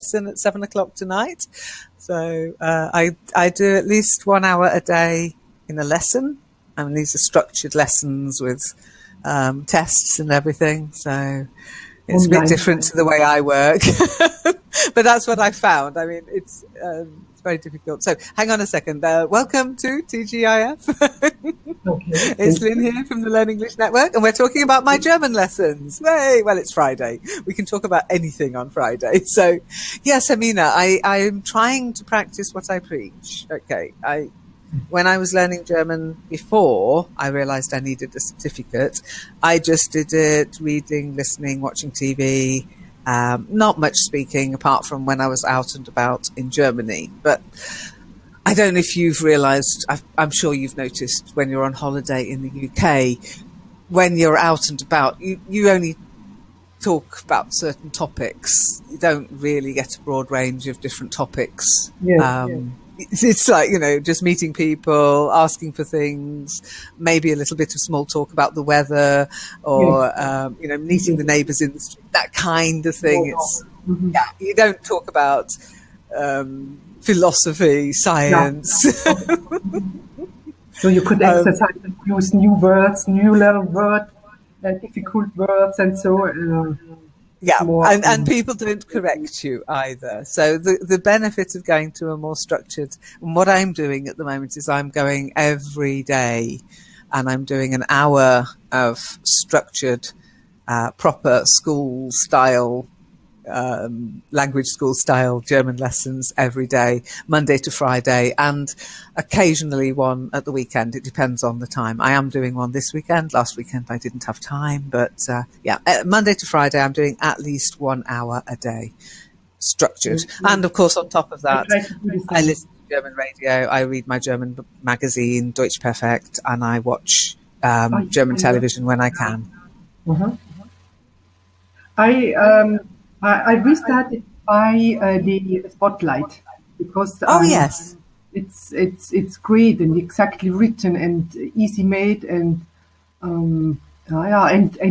lesson at 7 o'clock tonight. So I do at least 1 hour a day in a lesson. I mean, these are structured lessons with tests and everything. So it's a bit different to the way I work, but that's what I found. I mean, it's very difficult. So hang on a second. Welcome to TGIF. Okay. It's Lynn here from the Learn English Network, and we're talking about my German lessons. Yay! Well, it's Friday. We can talk about anything on Friday. So, yes, Amina, I'm trying to practice what I preach. Okay. When I was learning German before, I realized I needed a certificate. I just did it, reading, listening, watching TV, not much speaking apart from when I was out and about in Germany. But I don't know if you've realized, I'm sure you've noticed when you're on holiday in the UK, when you're out and about, you only talk about certain topics. You don't really get a broad range of different topics. It's like, just meeting people, asking for things, maybe a little bit of small talk about the weather or, meeting the neighbours in the street, that kind of thing. You don't talk about philosophy, science. So you could exercise and use new words, new level words, difficult words and so and people don't correct you either. So the benefit of going to a more structured, and what I'm doing at the moment is I'm going every day and I'm doing an hour of structured, proper school style, language school style German lessons every day, Monday to Friday, and occasionally one at the weekend. It depends on the time. I am doing one this weekend. Last weekend I didn't have time, but Monday to Friday I'm doing at least 1 hour a day, structured. And of course, on top of that, I listen to German radio, I read my German magazine, Deutsch Perfekt, and I watch German television when I can. I restarted by the Spotlight because yes, it's great and exactly written and easy made and and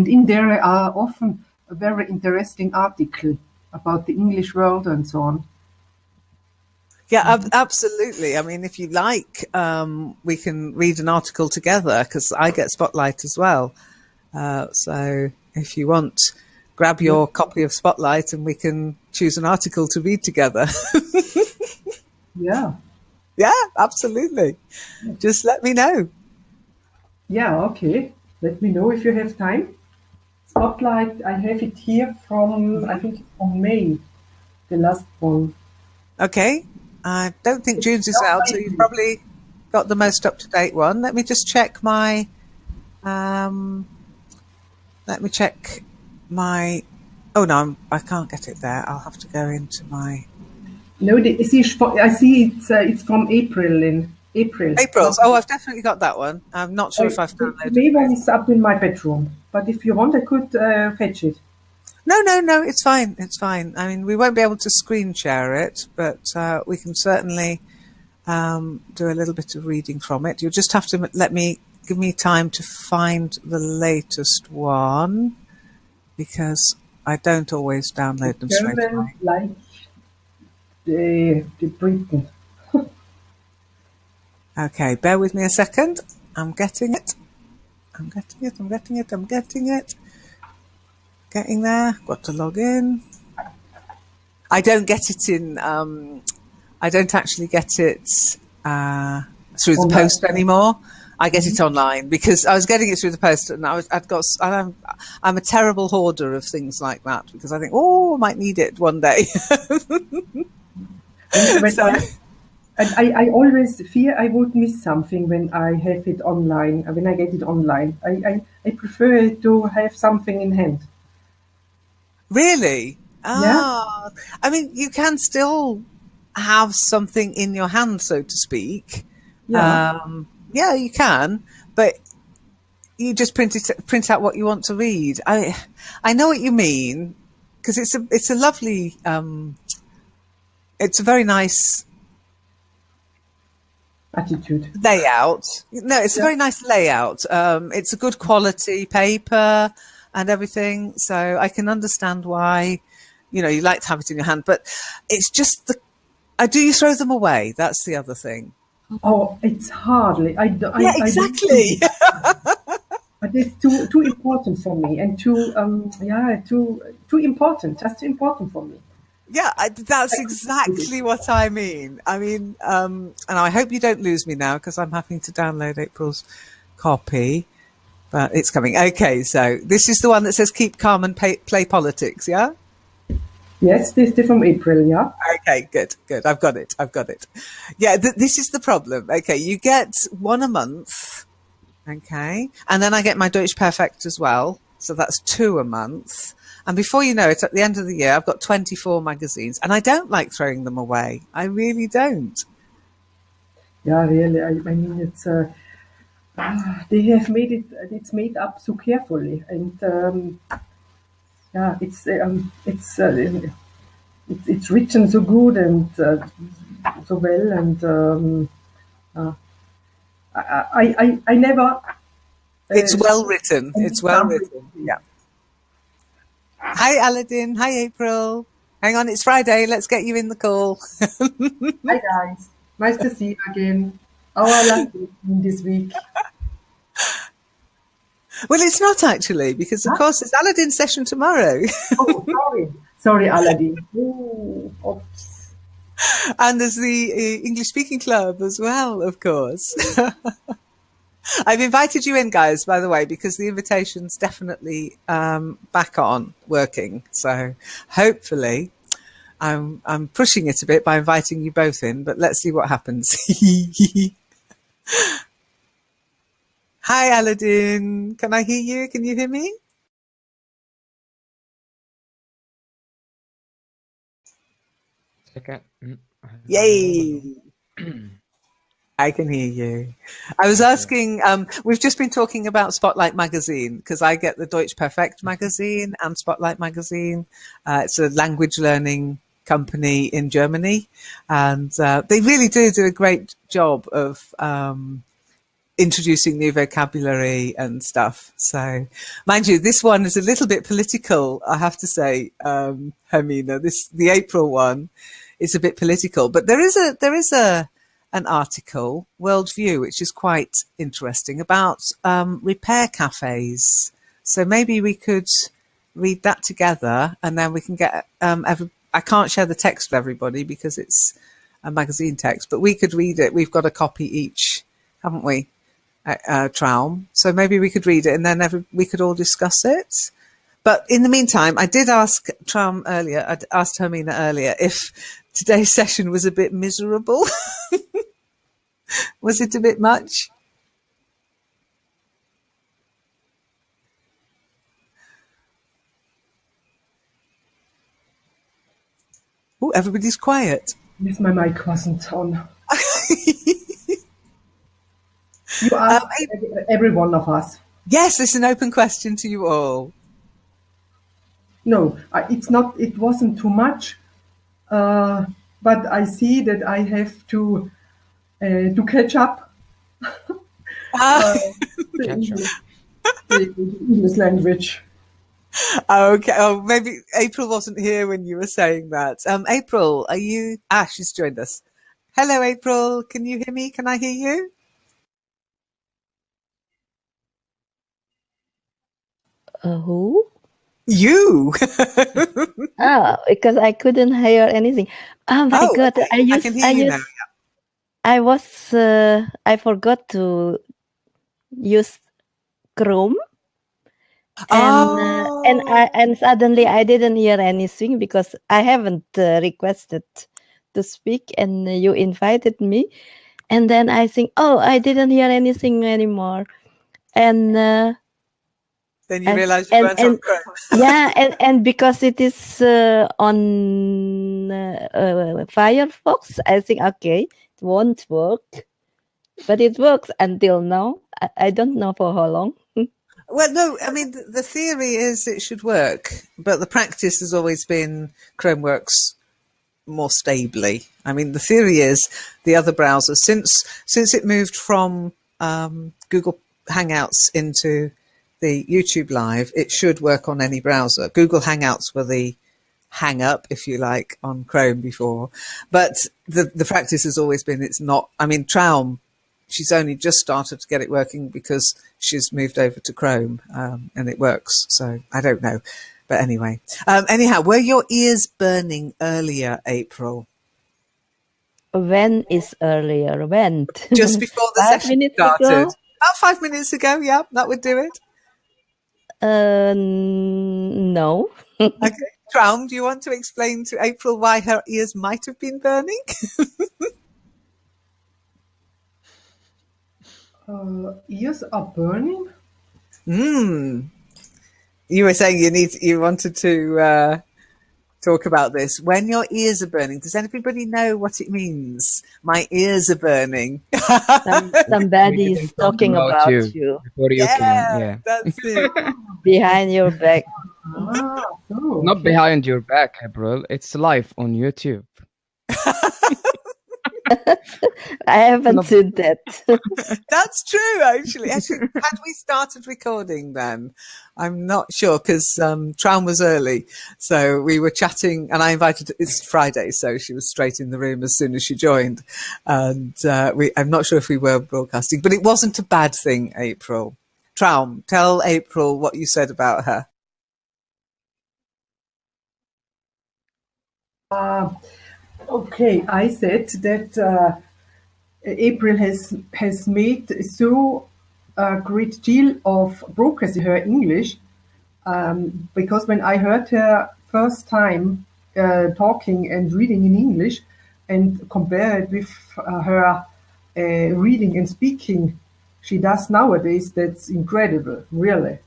in there are often a very interesting article about the English world and so on. Yeah, absolutely. I mean, if you like, we can read an article together because I get Spotlight as well. So if you want, grab your copy of Spotlight and we can choose an article to read together. Yeah, absolutely. Just let me know. Yeah, okay. Let me know if you have time. Spotlight, I have it here from, I think it's from May, the last one. Okay. I don't think June's is out, so you've probably got the most up-to-date one. Let me just check my... Oh no, I can't get it there. I'll have to go into my... No, I see it's from April. April's. Oh, I've definitely got that one. I'm not sure if I've downloaded it. The May one is up in my bedroom, but if you want, I could fetch it. No, it's fine. It's fine. I mean, we won't be able to screen share it, but we can certainly do a little bit of reading from it. You'll just have to give me time to find the latest one, because I don't always download them straight away. Like the Britain. Okay, bear with me a second. I'm getting it. Getting there. Got to log in. I don't get it in. I don't actually get it through the post anymore. I get it online because I was getting it through the post, and I'm a terrible hoarder of things like that because I think, I might need it one day. I always fear I would miss something when I have it online. When I get it online, I prefer to have something in hand. Really? Yeah. I mean, you can still have something in your hand, so to speak. Yeah, you can, but you just print out what you want to read. I know what you mean, because it's a lovely, it's a very nice attitude layout. No, it's a very nice layout. It's a good quality paper and everything, so I can understand why you like to have it in your hand, but it's just do you throw them away? That's the other thing. Oh, it's hardly. Yeah, I don't do exactly. that. But it's too important for me, and too important, just too important for me. Yeah, that's exactly what I mean. And I hope you don't lose me now because I'm having to download April's copy, but it's coming. Okay, so this is the one that says keep calm and play politics, yeah? Yes, this is from April, yeah. Okay, good. I've got it. Yeah, this is the problem. Okay, you get one a month, okay? And then I get my Deutsch Perfect as well, so that's 2 a month. And before you know it, at the end of the year, I've got 24 magazines, and I don't like throwing them away. I really don't. Yeah, really. I mean, it's they have made it. It's made up so carefully, and yeah, it's written so good and so well, and I never. It's well written. An It's well example. written. Yeah. Hi, Aladdin. Hi, April. Hang on, it's Friday. Let's get you in the call. Hi guys, nice to see you again. Our last meeting this week. Well, it's not actually, because of course it's Aladdin's session tomorrow. Oh, sorry, Aladdin. Oh, oops. And there's the English speaking club as well, of course. I've invited you in, guys, by the way, because the invitation's definitely back on working. So hopefully I'm pushing it a bit by inviting you both in, but let's see what happens. Hi, Aladdin. Can I hear you? Can you hear me? Second. Yay! I can hear you. I was asking, we've just been talking about Spotlight magazine because I get the Deutsch Perfect magazine and Spotlight magazine. It's a language learning company in Germany, and they really do a great job of introducing new vocabulary and stuff. So, mind you, this one is a little bit political, I have to say, Hermine. The April one is a bit political, but there is an article, Worldview, which is quite interesting about repair cafes. So maybe we could read that together, and then we can get I can't share the text with everybody because it's a magazine text, but we could read it. We've got a copy each, haven't we, Traum? So maybe we could read it, and then we could all discuss it. But in the meantime, I did ask Traum earlier, I'd asked Hermina earlier if today's session was a bit miserable. Was it a bit much? Oh, everybody's quiet. Yes, my mic wasn't on. You asked every one of us. Yes, it's an open question to you all. No, it's not. It wasn't too much, but I see that I have to catch up. The English language. Okay. Oh, maybe April wasn't here when you were saying that. April, are you? She's joined us. Hello, April. Can you hear me? Can I hear you? Who? You. Oh, because I couldn't hear anything. Oh my God! Okay. I can hear you now. Yeah. I forgot to use Chrome, and suddenly I didn't hear anything because I haven't requested to speak, and you invited me, and then I think, oh, I didn't hear anything anymore, and then you realize you weren't on Chrome. Yeah, and because it is on Firefox, I think, okay, it won't work. But it works until now. I don't know for how long. Well, no, I mean, the theory is it should work, but the practice has always been Chrome works more stably. I mean, the theory is the other browsers, since it moved from Google Hangouts into the YouTube Live, it should work on any browser. Google Hangouts were the hang up, if you like, on Chrome before. But the practice has always been, it's not, I mean, Traum, she's only just started to get it working because she's moved over to Chrome, and it works. So I don't know. But anyway, anyhow, were your ears burning earlier, April? When is earlier? When? Just before the 5 session minutes started. ago? About 5 minutes ago, yeah, that would do it. No. Okay. Traum, do you want to explain to April why her ears might have been burning? Ears are burning? You were saying you wanted to talk about this. When your ears are burning, does anybody know what it means? My ears are burning. Somebody is talking about you. Before you came, yeah. That's it. Behind your back. Not behind your back, April. It's live on YouTube. I haven't seen that. That's true, actually. Had we started recording then? I'm not sure, because Traum was early. So we were chatting, and I invited, it's Friday, so she was straight in the room as soon as she joined. And I'm not sure if we were broadcasting, but it wasn't a bad thing, April. Traum, tell April what you said about her. Okay, I said that April has made so a great deal of progress in her English, because when I heard her first time talking and reading in English and compare it with her reading and speaking she does nowadays, that's incredible, really.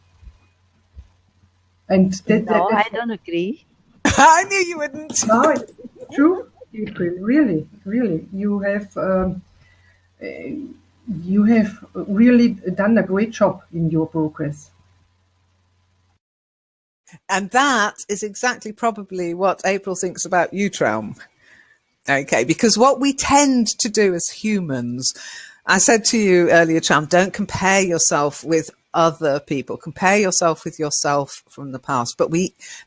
And I don't agree. I knew you wouldn't. No, it's true, April. Really, you have really done a great job in your progress. And that is exactly probably what April thinks about you, Traum. Okay, because what we tend to do as humans, I said to you earlier, Traum, don't compare yourself with other people. Compare yourself with yourself from the past. But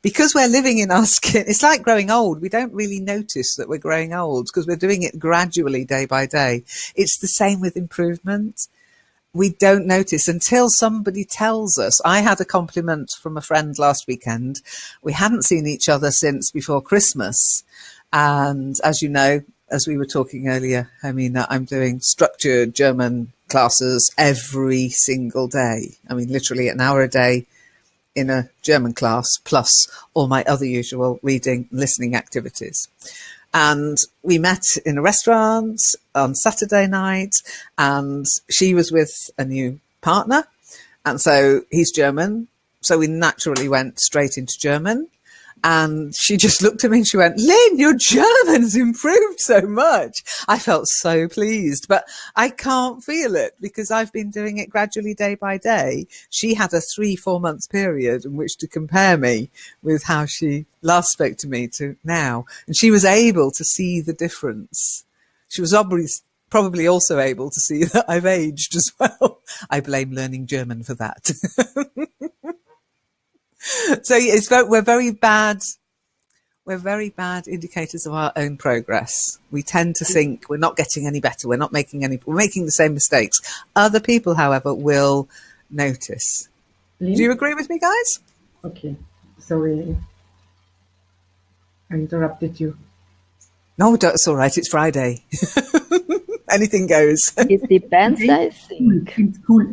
because we're living in our skin, it's like growing old. We don't really notice that we're growing old because we're doing it gradually day by day. It's the same with improvement. We don't notice until somebody tells us. I had a compliment from a friend last weekend. We hadn't seen each other since before Christmas. And as you know, as we were talking earlier, Hermine, I'm doing structured German classes every single day. I mean, literally an hour a day in a German class, plus all my other usual reading and listening activities. And we met in a restaurant on Saturday night, and she was with a new partner. And so he's German. So we naturally went straight into German. And she just looked at me and she went, Lynn, your German's improved so much. I felt so pleased, but I can't feel it because I've been doing it gradually day by day. She had a 3-4 month period in which to compare me with how she last spoke to me to now. And she was able to see the difference. She was probably also able to see that I've aged as well. I blame learning German for that. So we're very bad. We're very bad indicators of our own progress. We tend to think we're not getting any better. We're making the same mistakes. Other people, however, will notice. Lynn? Do you agree with me, guys? Okay, sorry, I interrupted you. No, it's all right. It's Friday. Anything goes. It depends, I think. In school,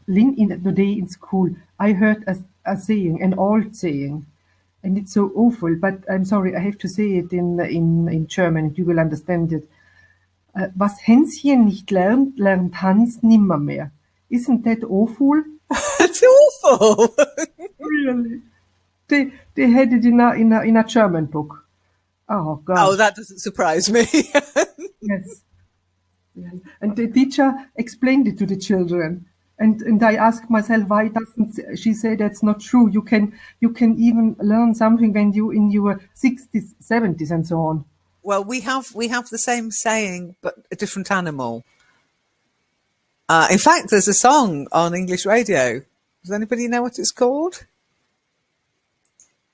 Lynn, the day in school, I heard a saying, an old saying, and it's so awful, but I'm sorry, I have to say it in German, you will understand it. Was Hänschen nicht lernt, lernt Hans nimmermehr. Isn't that awful? It's awful. Really? They had it in a German book. Oh, God. Oh, that doesn't surprise me. Yes. Yeah. And the teacher explained it to the children. And I asked myself, why doesn't she say that's not true? You can even learn something when you in your 60s, 70s, and so on. Well, we have the same saying, but a different animal. In fact, there's a song on English radio. Does anybody know what it's called?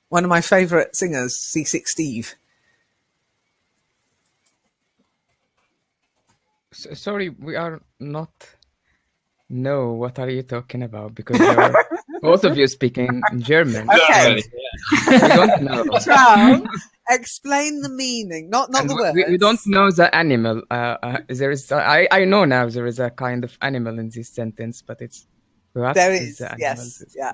One of my favourite singers, C6 Steve. Sorry, we are not. No, what are you talking about? Because you're both of you speaking German. Okay. We don't know. Traum, explain the meaning, not And the words. we don't know the animal. There is. I know now there is a kind of animal in this sentence, but it's what There is is, the animal? yes, yeah.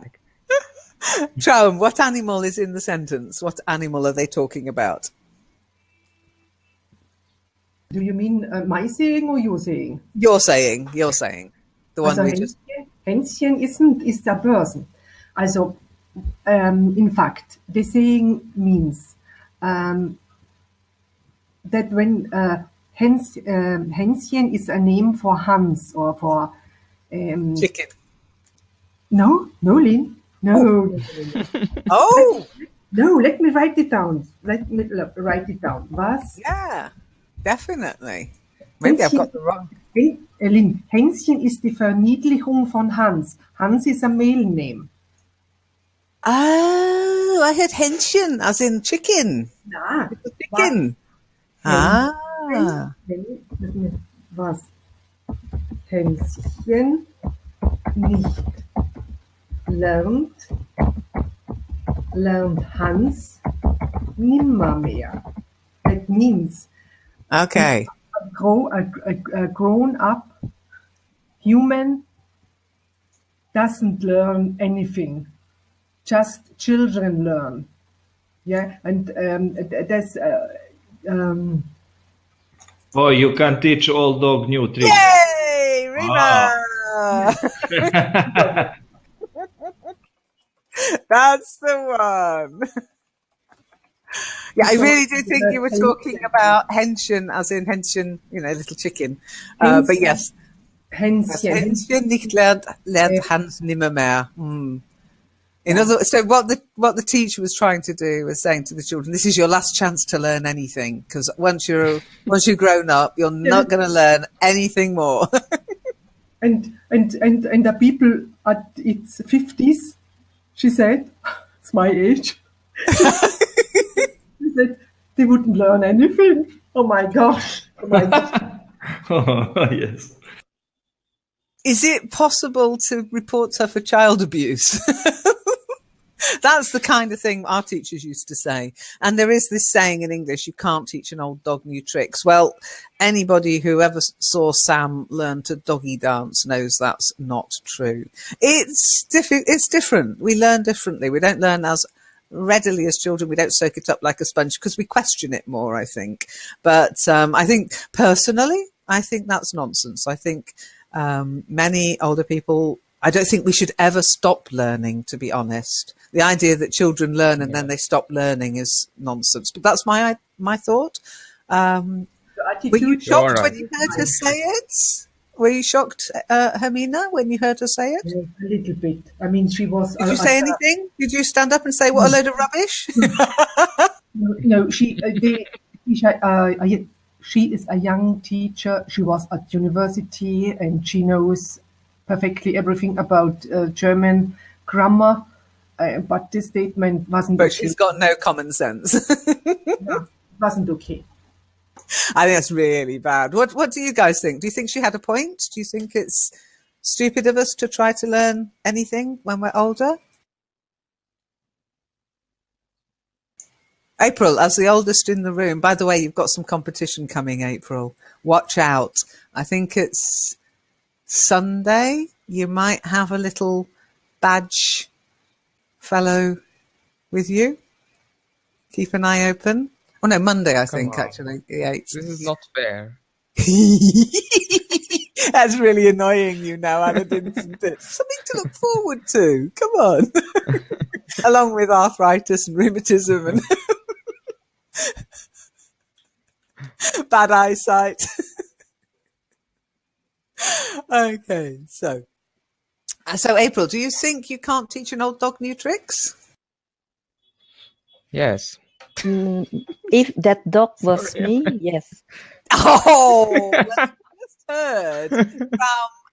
Traum, what animal is in the sentence? What animal are they talking about? Do you mean my saying or your saying? You're saying. The one Also we just... Hänschen ist der Börsen. Also, in fact, the saying means that when Hänschen is a name for Hans or for... chicken. No, Lynn. No. Oh! No, let me write it down. Was? Yeah, definitely. Maybe I've got the wrong... Lynn, Hänschen ist die Verniedlichung von Hans. Hans is a male name. Oh, I heard Hähnchen, as in chicken. Na, Chicken. Was Hänschen nicht lernt Hans nimmermehr. That means Okay. a grown up human doesn't learn anything. Just children learn. Yeah, and that's Oh, you can teach old dog new tricks. Yay, Rima! That's the one. Yeah, I really do think you were talking about Hähnchen, as in Hähnchen, little chicken. But yes, Hähnchen nicht lernt Hans nimmermehr. In other words, so what the teacher was trying to do was saying to the children, this is your last chance to learn anything, because once you're grown up, you're not going to learn anything more. and the people at its 50s, she said, it's my age. She said they wouldn't learn anything. Oh my gosh. Oh, yes. Is it possible to report her for child abuse? That's the kind of thing our teachers used to say. And there is this saying in English, you can't teach an old dog new tricks. Well, anybody who ever saw Sam learn to doggy dance knows that's not true. It's different. We learn differently. We don't learn as readily as children. We don't soak it up like a sponge because we question it more, I think. But I think personally, I think that's nonsense. I think many older people, I don't think we should ever stop learning, to be honest. The idea that children learn and then they stop learning is nonsense. But that's my thought. Were you shocked when you heard her say it? Were you shocked, Hermine, when you heard her say it? A little bit. I mean, she was... Did you say anything? Did you stand up and say, what a load of rubbish? No, she is a young teacher. She was at university and she knows perfectly everything about German grammar. But this statement wasn't But okay. she's got no common sense. No, wasn't okay. I think that's really bad. What do you guys think? Do you think she had a point? Do you think it's stupid of us to try to learn anything when we're older? April, as the oldest in the room, by the way, you've got some competition coming, April. Watch out. I think it's Sunday. You might have a little badge fellow with you. Keep an eye open. Oh no, Monday, I think, actually. The 8th. This is not fair. That's really annoying you now, Alan, isn't it? Something to look forward to. Come on. Along with arthritis and rheumatism and bad eyesight. Okay, so April, do you think you can't teach an old dog new tricks? Yes. If that dog was me, yes. Oh, well, I just heard from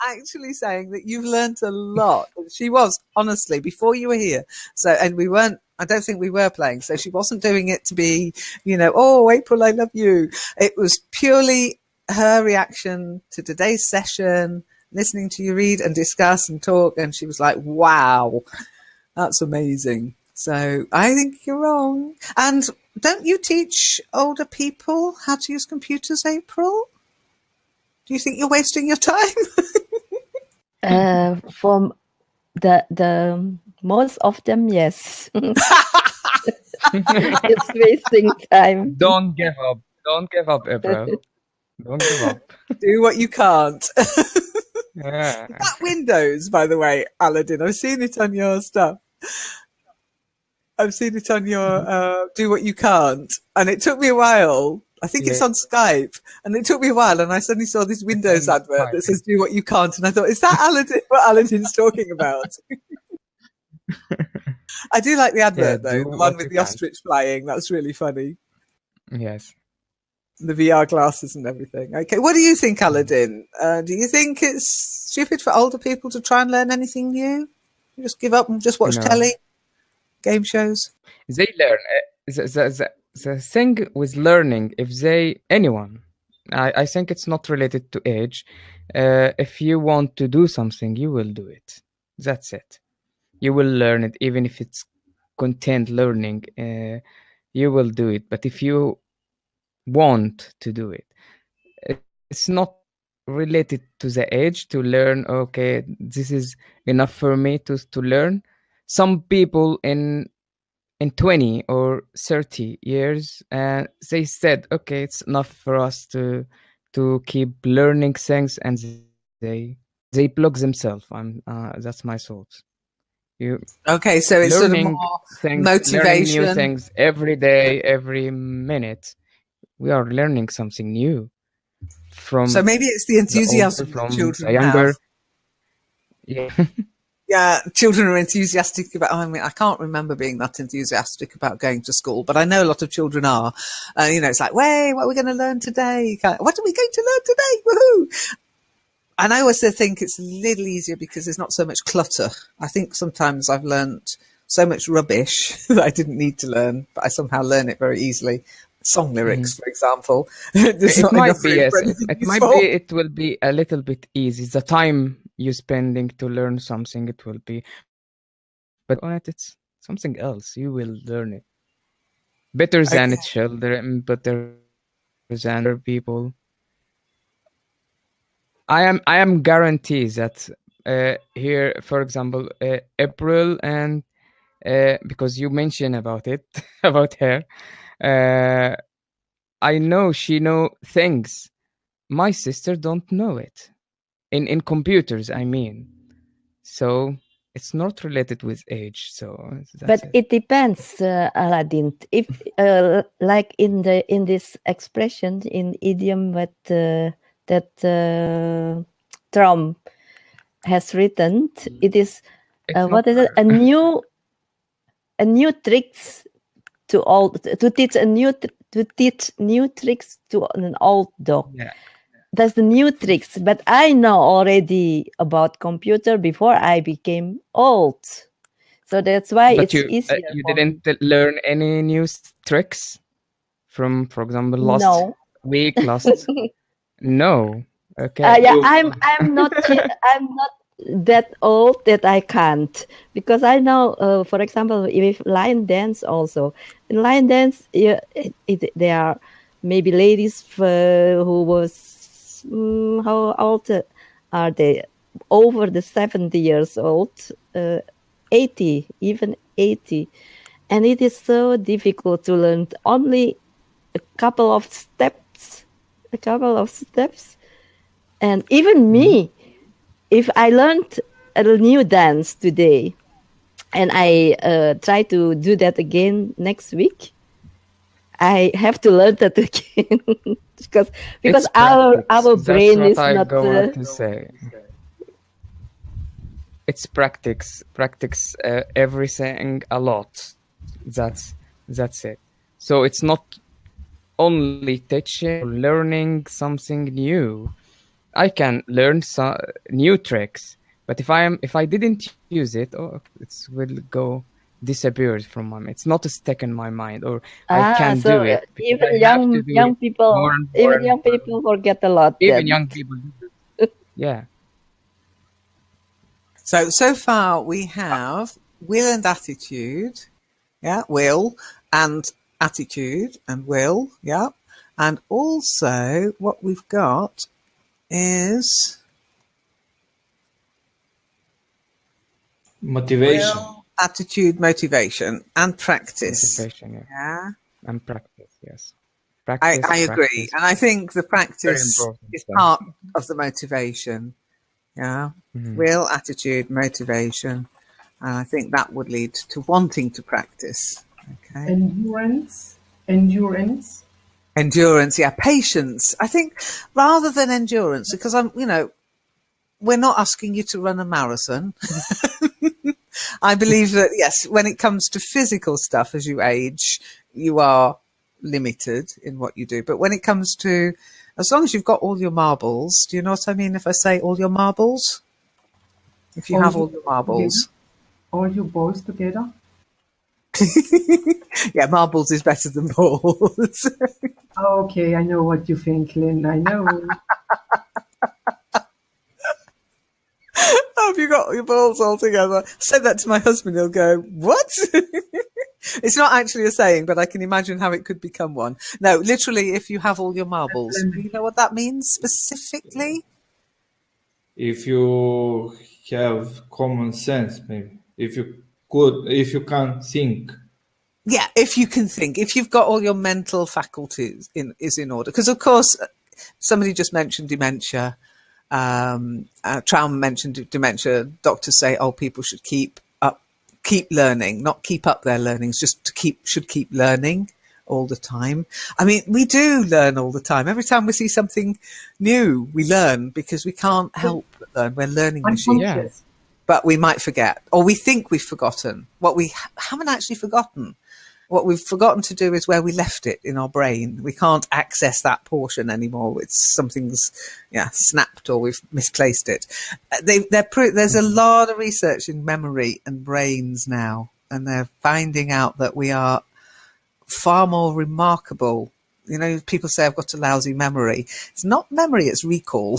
actually saying that you've learned a lot. She was, honestly, before you were here. So, and we weren't, I don't think we were playing. So she wasn't doing it to be, oh, April, I love you. It was purely her reaction to today's session, listening to you read and discuss and talk. And she was like, wow, that's amazing. So I think you're wrong. And don't you teach older people how to use computers, April? Do you think you're wasting your time? From the most of them, yes. It's wasting time. Don't give up. Don't give up, April. Don't give up. Do what you can't. Yeah. That Windows, by the way, Aladdin, I've seen it on your stuff. I've seen it on your do what you can't. And it took me a while. I think it's on Skype. And it took me a while. And I suddenly saw this Windows advert that says do what you can't. And I thought, is that Aladdin, what Aladdin's talking about? I do like the advert, though. The one with the ostrich flying. That's really funny. Yes. The VR glasses and everything. Okay. What do you think, Aladdin? Do you think it's stupid for older people to try and learn anything new? You just give up and just watch telly? Game shows? They learn. The thing with learning, if anyone, I think it's not related to age. If you want to do something, you will do it. That's it. You will learn it, even if it's content learning. You will do it. But if you want to do it, it's not related to the age to learn. Okay, this is enough for me to learn. Some people in 20 or 30 years, they said, okay, it's enough for us to keep learning things, and they block themselves. That's my thoughts. Okay, so it's sort of more motivation. Learning new things every day, every minute. We are learning something new. So maybe it's the enthusiasm from children younger. Yeah. Yeah, children are enthusiastic about. I mean, I can't remember being that enthusiastic about going to school, but I know a lot of children are. It's like, "Way, what are we going to learn today? What are we going to learn today? Woohoo!" And I always think it's a little easier because there's not so much clutter. I think sometimes I've learned so much rubbish that I didn't need to learn, but I somehow learn it very easily. Song lyrics, for example. It might be, yes. It will be a little bit easy. The time you're spending to learn something, it will be. But on it, it's something else. You will learn it. Better than children, better than other people. I am guaranteed that here, for example, April, and because you mentioned about it, about her, I know she know things my sister don't know it in computers, I mean. So it's not related with age. So but it depends, Aladdin. If like in this expression in idiom that Trump has written, it is what is it? A new tricks to teach new tricks to an old dog. Yeah. That's the new tricks. But I know already about computer before I became old. So that's why it's easier. You didn't learn any new tricks from, for example, last week, No. Okay. I'm not that old that I can't, because I know, for example, with line dance also. In line dance, there are maybe ladies who was, how old are they? Over the 70 years old, 80, even 80. And it is so difficult to learn only a couple of steps. And even me, if I learned a new dance today and I try to do that again next week, I have to learn that again because our brain is not. To say. It's practice everything a lot. That's it. So it's not only teaching or learning something new. I can learn some new tricks, but if I didn't use it, it will go disappear from my mind. It's not stuck in my mind, or I can So do it because even I have to do young it people, more and more even and young more. people forget a lot. Even Then. young people. Yeah. So far we have will and attitude. Yeah, will and attitude and will. Yeah. And also what we've got is Motivation. will, attitude, motivation, and practice. Motivation, yeah. Yeah. And practice, yes. I agree. Practice. And I think the practice important, is so. part of the motivation. Yeah. Will, attitude, motivation. And I think that would lead to wanting to practice. Okay. Endurance. Endurance, yeah. Patience. I think rather than endurance, because we're not asking you to run a marathon. I believe that, yes, when it comes to physical stuff as you age, you are limited in what you do. But when it comes to, as long as you've got all your marbles, do you know what I mean if I say all your marbles? If you have all your marbles. All your balls together? Yeah, marbles is better than balls. Okay, I know what you think, Lynn. I know. Have you got your balls all together? Say that to my husband, he'll go, what? It's not actually a saying, but I can imagine how it could become one. No, literally, if you have all your marbles. Do you know what that means specifically? If you have common sense, maybe. If you can think. Yeah, if you can think, if you've got all your mental faculties is in order. Because, of course, somebody just mentioned dementia. Traum mentioned dementia. Doctors say, people should keep learning, not keep up their learnings, just should keep learning all the time. I mean, we do learn all the time. Every time we see something new, we learn because we can't help but learn. We're learning machines. Yeah. But we might forget, or we think we've forgotten what we haven't actually forgotten. What we've forgotten to do is where we left it in our brain. We can't access that portion anymore. Something's snapped or we've misplaced it. There's a lot of research in memory and brains now, and they're finding out that we are far more remarkable. You know, people say I've got a lousy memory. It's not memory, it's recall.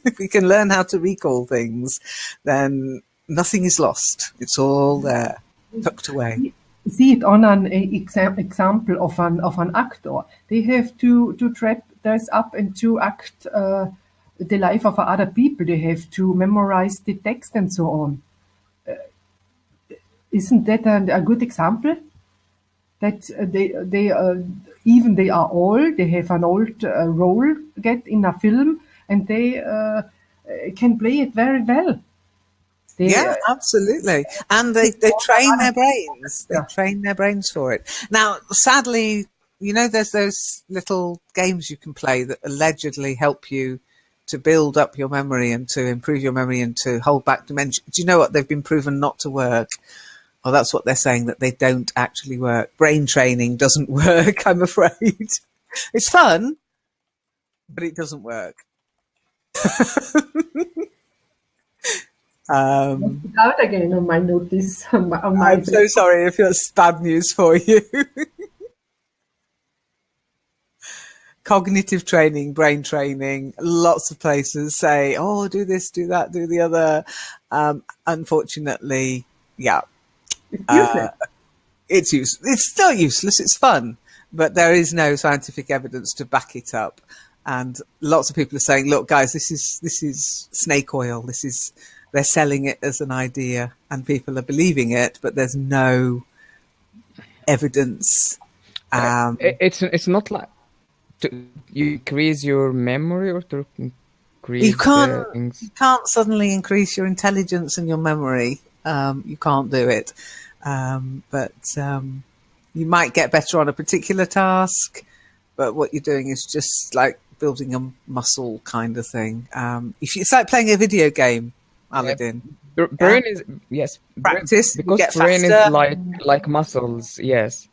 If we can learn how to recall things, then nothing is lost. It's all there, tucked away. See it on an example of an actor. They have to dress up and to act the life of other people. They have to memorize the text and so on. Isn't that a good example? That they are old. They have an old role get in a film, and they can play it very well. Yeah, absolutely. And they train their brains. They train their brains for it. Now, sadly, there's those little games you can play that allegedly help you to build up your memory and to improve your memory and to hold back dementia. Do you know what? They've been proven not to work. Well, that's what they're saying, that they don't actually work. Brain training doesn't work, I'm afraid. It's fun, but it doesn't work. Out again on my notice. I'm so sorry if it's bad news for you. Cognitive training, brain training, lots of places say, do this, do that, do the other. Unfortunately, it's useless. It's still useless. It's fun, but there is no scientific evidence to back it up. And lots of people are saying, look, guys, this is snake oil. They're selling it as an idea and people are believing it, but there's no evidence. It's not like you increase your memory or to increase you can't suddenly increase your intelligence and your memory. You can't do it. But you might get better on a particular task, but what you're doing is just like building a muscle kind of thing. It's like playing a video game. Aladdin. Brain is practice because brain is like muscles. Yes,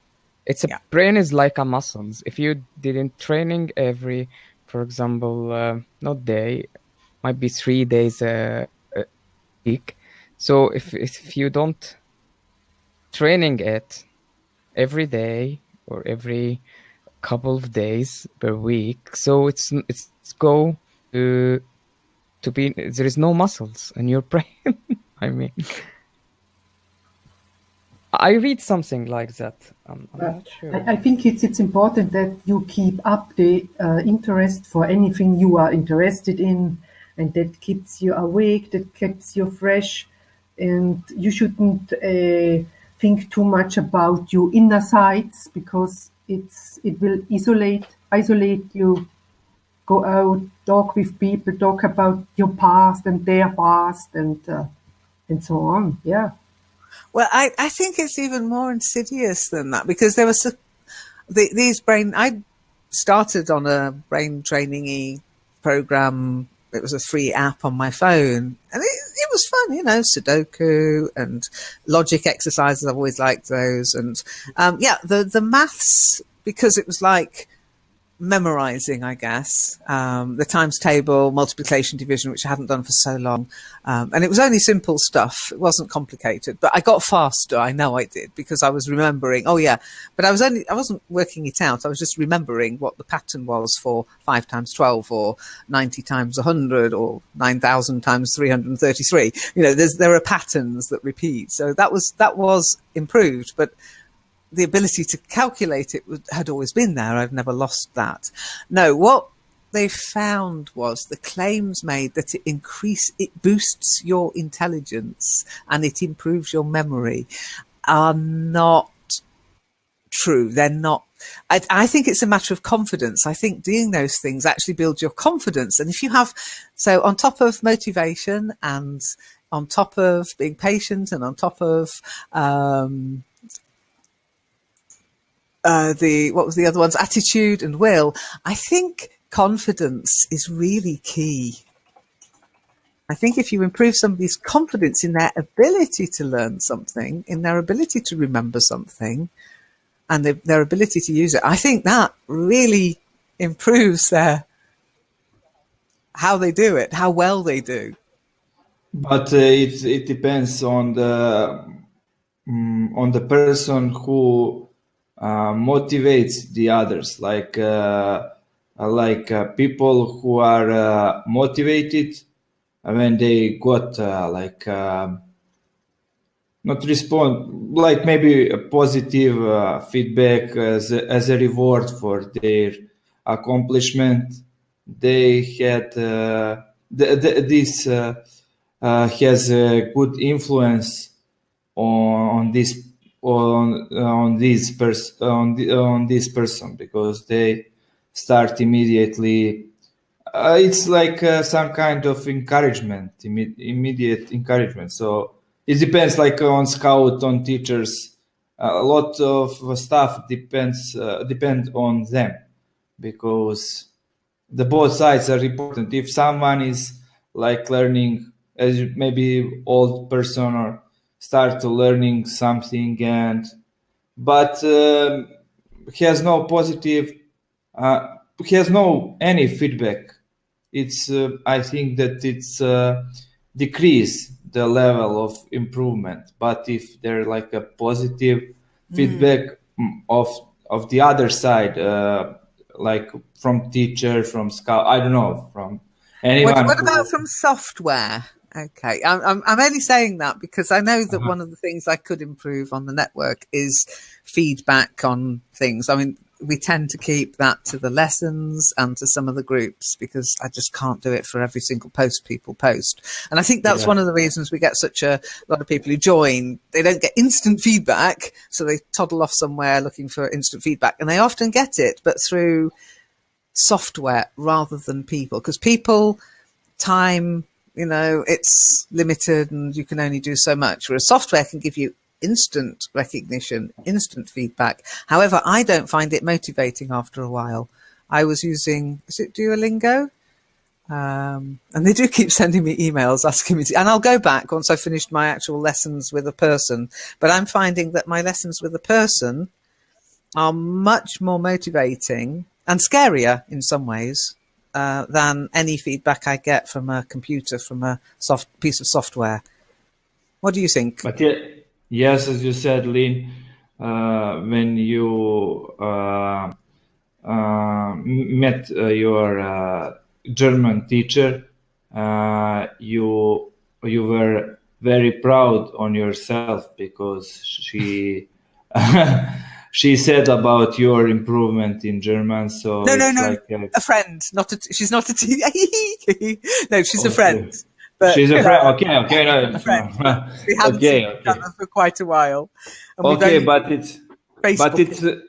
brain is like a muscles. If you didn't training every for example, not day, might be 3 days a week. So if you don't training it every day or every couple of days per week, so it's go to be, there is no muscles in your brain. I mean, I read something like that. I'm not sure. I think it's important that you keep up the interest for anything you are interested in, and that keeps you awake, that keeps you fresh, and you shouldn't think too much about your inner sides, because it will isolate you. Go out, talk with people, talk about your past and their past, and so on. Yeah. Well, I think it's even more insidious than that, because there was these I started on a brain training program. It was a free app on my phone, and it was fun, you know, Sudoku and logic exercises. I've always liked those. And the maths, because it was like memorizing, I guess, the times table, multiplication, division, which I hadn't done for so long. And it was only simple stuff. It wasn't complicated, but I got faster. I know I did, because I was remembering. Oh yeah. But I wasn't working it out. I was just remembering what the pattern was for 5 times 12 or 90 times 100 or 9,000 times 333. You know, there are patterns that repeat. So that was improved, but the ability to calculate it had always been there. I've never lost that. No, what they found was the claims made that it boosts your intelligence and it improves your memory are not true. They're not. I think it's a matter of confidence. I think doing those things actually builds your confidence. And if you have, so on top of motivation and on top of being patient and on top of, what was the other ones? Attitude and will. I think confidence is really key. I think if you improve somebody's confidence in their ability to learn something, in their ability to remember something, and their ability to use it, I think that really improves how they do it, how well they do. But it depends on the person who motivates the others, like people who are motivated when they got not respond, like maybe a positive feedback as a reward for their accomplishment. They had this has a good influence on this person, because they start immediately. It's like some kind of encouragement, immediate encouragement. So it depends, like on scout, on teachers. A lot of stuff depend on them, because the both sides are important. If someone is like learning, as maybe old person, or start to learning something, but he has no positive, he has no any feedback. It's I think that it's decrease the level of improvement. But if there's like a positive feedback of the other side, like from teacher, from scout, I don't know, from anyone. What about from software? Okay, I'm only saying that because I know that one of the things I could improve on the network is feedback on things. I mean, we tend to keep that to the lessons and to some of the groups, because I just can't do it for every single post people post. And I think that's one of the reasons we get such a lot of people who join. They don't get instant feedback, so they toddle off somewhere looking for instant feedback, and they often get it, but through software rather than people, because people, time, you know, it's limited and you can only do so much, whereas software can give you instant recognition, instant feedback. However, I don't find it motivating after a while. I was using, is it Duolingo? And they do keep sending me emails asking me to, and I'll go back once I've finished my actual lessons with a person. But I'm finding that my lessons with a person are much more motivating and scarier in some ways than any feedback I get from a computer, from a piece of software. What do you think? But yes, as you said, Lynn, when you met your German teacher, you were very proud on yourself because she she said about your improvement in German. So No, like a friend, she's not a teacher. No, she's a Okay. friend. But, She's a friend. Okay, no, a friend. We haven't seen each other for quite a while. And okay, but it's Facebook.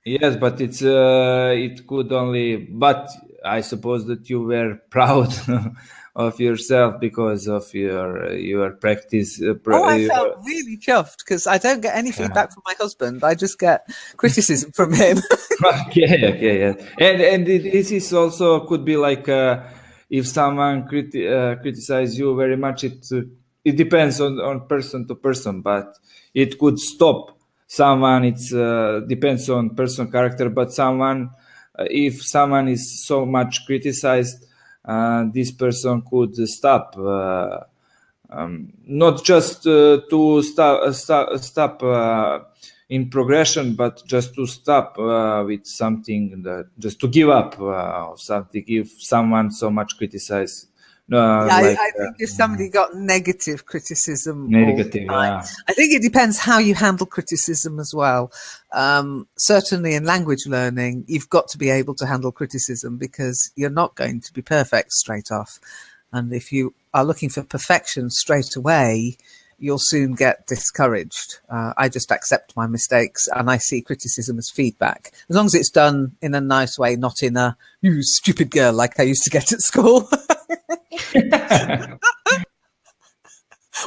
yes, but it's it could only. But I suppose that you were proud of yourself because of your practice. I felt really chuffed because I don't get any feedback from my husband. I just get criticism from him. Okay, yeah. And this is also could be like if someone criticize you very much, it depends on person to person, but it could stop someone. It's depends on person character, but someone if someone is so much criticized, this person could stop. Not just to stop in progression, but just to stop with something, just to give up something if someone so much criticizes. I think if somebody got negative criticism, I think it depends how you handle criticism as well. Certainly in language learning, you've got to be able to handle criticism because you're not going to be perfect straight off. And if you are looking for perfection straight away, you'll soon get discouraged. I just accept my mistakes and I see criticism as feedback. As long as it's done in a nice way, not in a, you stupid girl, like I used to get at school.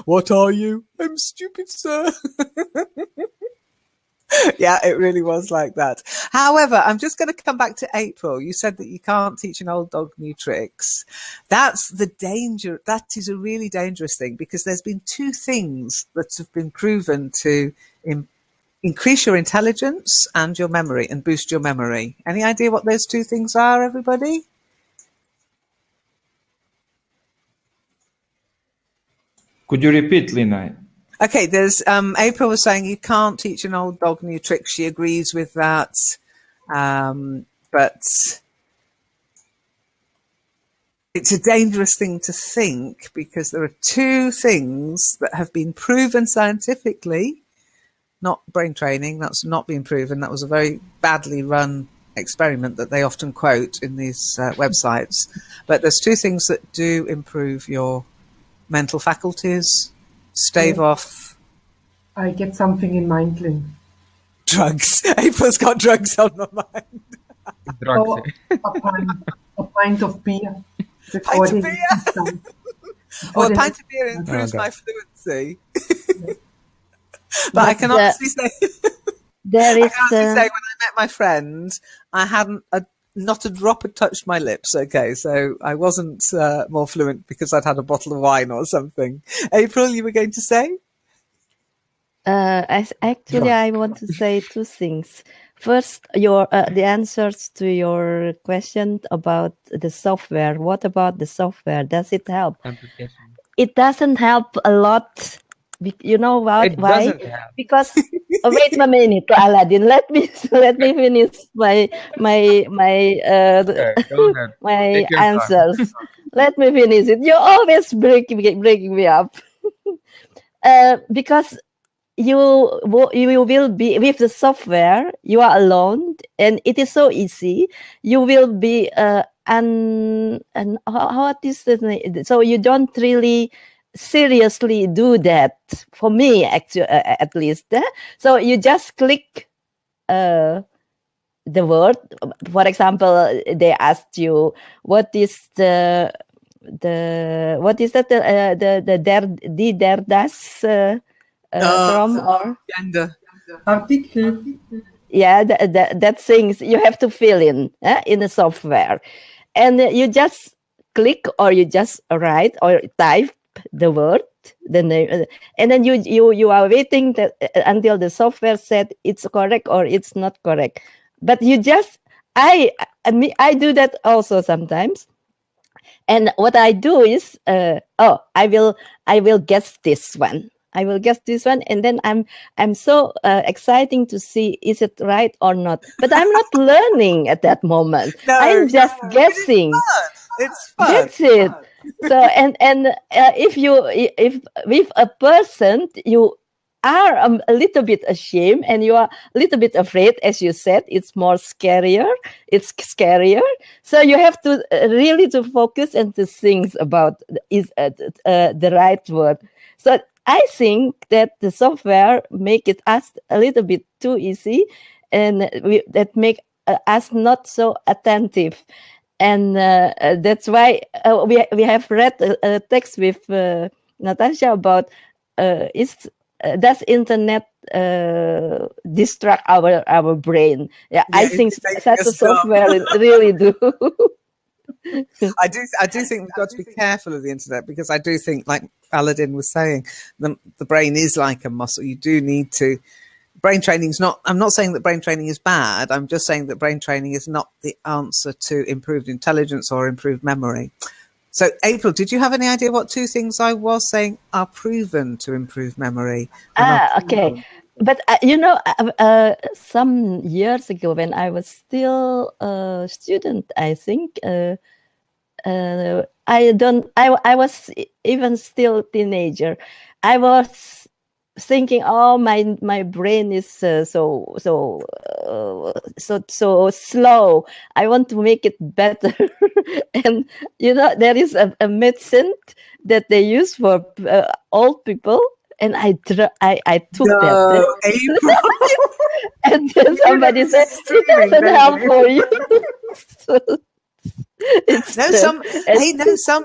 What are you? I'm stupid, sir. Yeah, it really was like that. However, I'm just going to come back to April. You said that you can't teach an old dog new tricks. That's the danger. That is a really dangerous thing because there's been two things that have been proven to increase your intelligence and your memory and boost your memory. Any idea what those two things are, everybody? Could you repeat, Lina? Okay, there's April was saying you can't teach an old dog new tricks. She agrees with that, but it's a dangerous thing to think because there are two things that have been proven scientifically, not brain training. That's not been proven. That was a very badly run experiment that they often quote in these websites. But there's two things that do improve your mental faculties. Stave off. I get something in mind, Lynn. Drugs. April's got drugs on my mind. Drugs. A pint of beer. A pint of beer? A pint of beer improves my fluency. But I can honestly say, when I met my friend, I hadn't not a drop had touched my lips. Okay, so I wasn't more fluent because I'd had a bottle of wine or something. April, you were going to say? I want to say two things. First, the answers to your question about the software. What about the software? Does it help? It doesn't help a lot. You know why? Because wait a minute, Aladdin. Let me finish my answers. Let me finish it. You always breaking me up. Because you will be with the software. You are alone, and it is so easy. You will be and how is it? So you don't really seriously do that, for me actually, at least. So you just click the word. For example, they asked you what is the der das from or article. Yeah, that things you have to fill in the software, and you just click or you just write or type the word, the name, and then you are waiting until the software said it's correct or it's not correct. But you just I do that also sometimes. And what I do is, I will guess this one. I will guess this one, and then I'm so exciting to see is it right or not. But I'm not learning at that moment. No, I'm just guessing. It's fun. That's it. So and if with a person you are a little bit ashamed and you are a little bit afraid, as you said, it's more scarier. It's scarier. So you have to really to focus and to think about is the right word. So I think that the software make it us a little bit too easy, and that make us not so attentive. And that's why we have read a text with Natasha about does internet distract our brain? Yeah, I think such a software really do. I do think we've got to be careful of the internet, because I do think, like Aladdin was saying, the brain is like a muscle. You do need to. Brain training is not. I'm not saying that brain training is bad. I'm just saying that brain training is not the answer to improved intelligence or improved memory. So, April, did you have any idea what two things I was saying are proven to improve memory? Okay. But some years ago, when I was still a student, I think I was even still a teenager. I was thinking, oh, my brain is so slow. I want to make it better. And there is a medicine that they use for old people, and I took that. April. And then somebody said it doesn't help for you.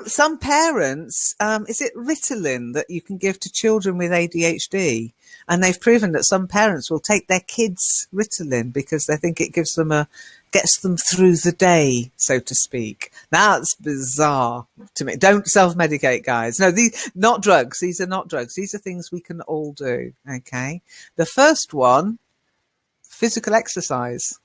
Some parents, is it Ritalin that you can give to children with ADHD? And they've proven that some parents will take their kids Ritalin because they think it gets them through the day, so to speak. That's bizarre to me. Don't self-medicate, guys. No, these not drugs. These are not drugs. These are things we can all do. Okay. The first one, physical exercise.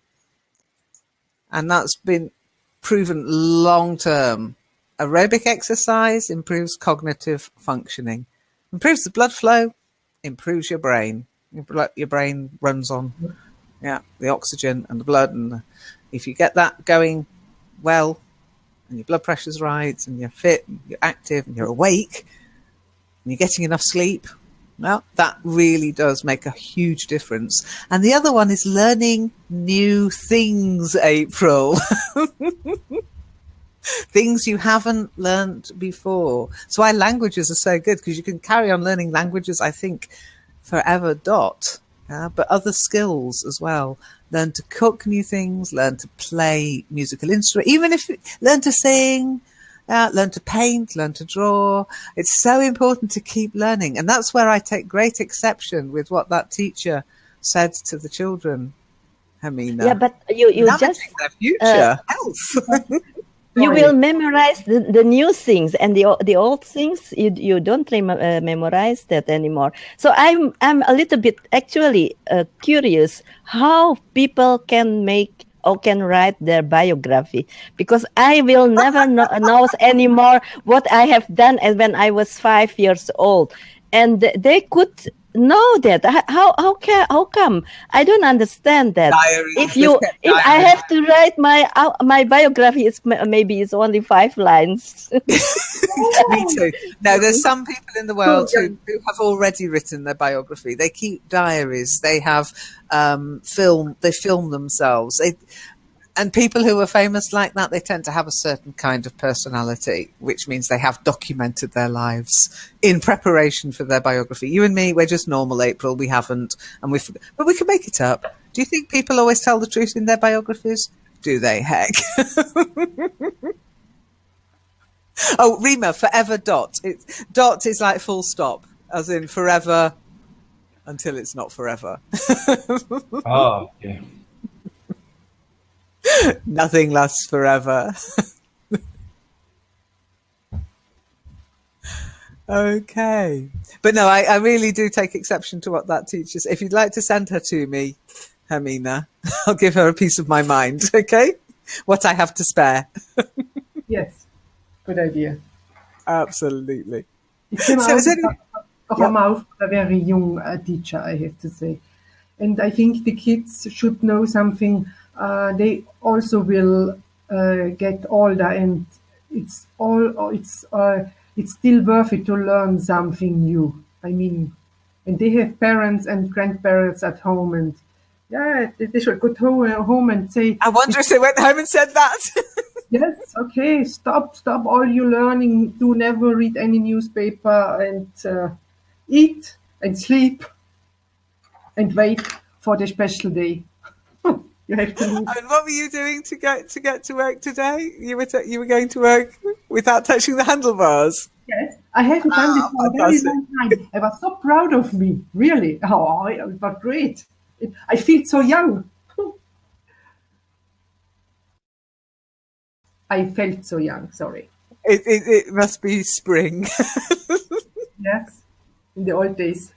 And that's been proven long-term. Aerobic exercise improves cognitive functioning, improves the blood flow, improves your brain. Your brain runs on the oxygen and the blood, and if you get that going well, and your blood pressure's right, and you're fit, and you're active, and you're awake, and you're getting enough sleep, well, that really does make a huge difference. And the other one is learning new things, April. Things you haven't learned before. That's why languages are so good, because you can carry on learning languages, I think, forever. But other skills as well. Learn to cook new things, learn to play musical instruments, even if you learn to sing, learn to paint, learn to draw. It's so important to keep learning. And that's where I take great exception with what that teacher said to the children, Hermine. Yeah, but you just their future health. You will memorize the new things, and the old things you don't memorize that anymore. So I'm a little bit actually curious how people can make or can write their biography, because I will never know anymore what I have done as when I was 5 years old, and they could know that. How come? I don't understand that. Diaries, if I have to write my biography, maybe it's only 5 lines. Me too. No, there's some people in the world who have already written their biography. They keep diaries. They have they film themselves. And people who are famous like that, they tend to have a certain kind of personality, which means they have documented their lives in preparation for their biography. You and me, we're just normal, April. We haven't, but we can make it up. Do you think people always tell the truth in their biographies? Do they? Heck. Oh, Rima, forever dot. Dot is like full stop, as in forever until it's not forever. Oh, yeah. Nothing lasts forever. Okay. But no, I really do take exception to what that teacher says. If you'd like to send her to me, Hermina. I'll give her a piece of my mind, okay? What I have to spare. Yes, good idea. Absolutely. It came So out is any... of Yep. a mouth of a very young teacher, I have to say. And I think the kids should know something. They also will get older, and it's still worth it to learn something new. I mean, and they have parents and grandparents at home, and yeah, they should go home and say, I wonder if they went home and said that. yes, okay, stop all your learning. Do never read any newspaper, and eat and sleep and wait for the special day. You have to leave. And what were you doing to get to work today? You were going to work without touching the handlebars. Yes, I haven't done this for a very Fantastic. long time. I was so proud of me, really. Oh, it was great. I feel so young. I felt so young, sorry. It must be spring. Yes, in the old days.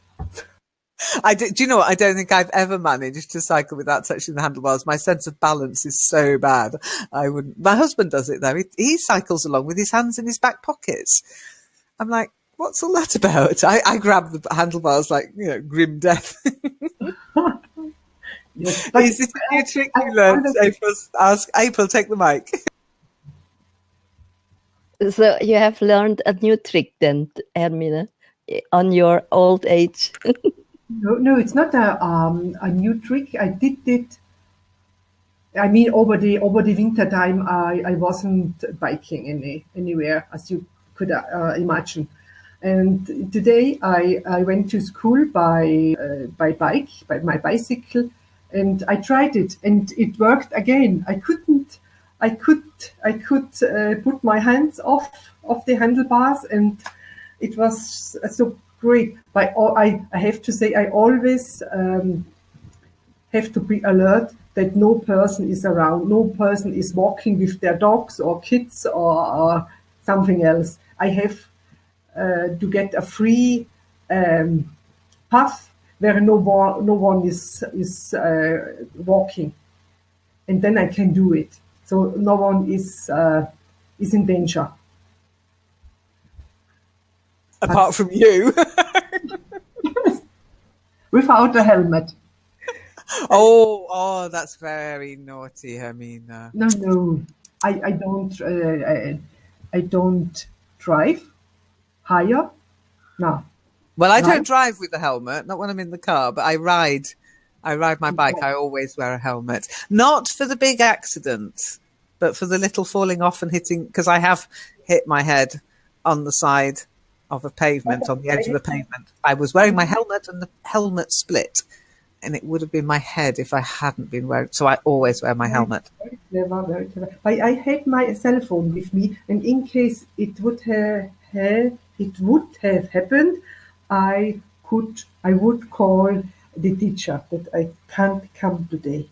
Do you know what? I don't think I've ever managed to cycle without touching the handlebars. My sense of balance is so bad. I wouldn't. My husband does it though. He cycles along with his hands in his back pockets. I'm like, what's all that about? I grab the handlebars like, grim death. Yes, but Is it a new trick you learned? April, take the mic. So you have learned a new trick then, Hermine, on your old age. No, it's not a new trick. I did it. I mean, over the winter time, I wasn't biking anywhere, as you could imagine. And today I went to school by bike, by my bicycle, and I tried it, and it worked again. I could put my hands off the handlebars, and it was so great. I have to say, I always have to be alert that no person is around, no person is walking with their dogs or kids or something else. I have to get a free path where no one is walking, and then I can do it. So no one is in danger. Apart from you. Without a helmet. Oh, that's very naughty, Hermina. No, I don't drive higher. No. Well, I Right. don't drive with the helmet, not when I'm in the car, but I ride my bike. I always wear a helmet. Not for the big accident, but for the little falling off and hitting, because I have hit my head on the side of a pavement, on the edge of a pavement. I was wearing my helmet and the helmet split, and it would have been my head if I hadn't been wearing, so I always wear my helmet. Very clever, very clever. I had my cell phone with me, and in case it would have happened, I would call the teacher that I can't come today.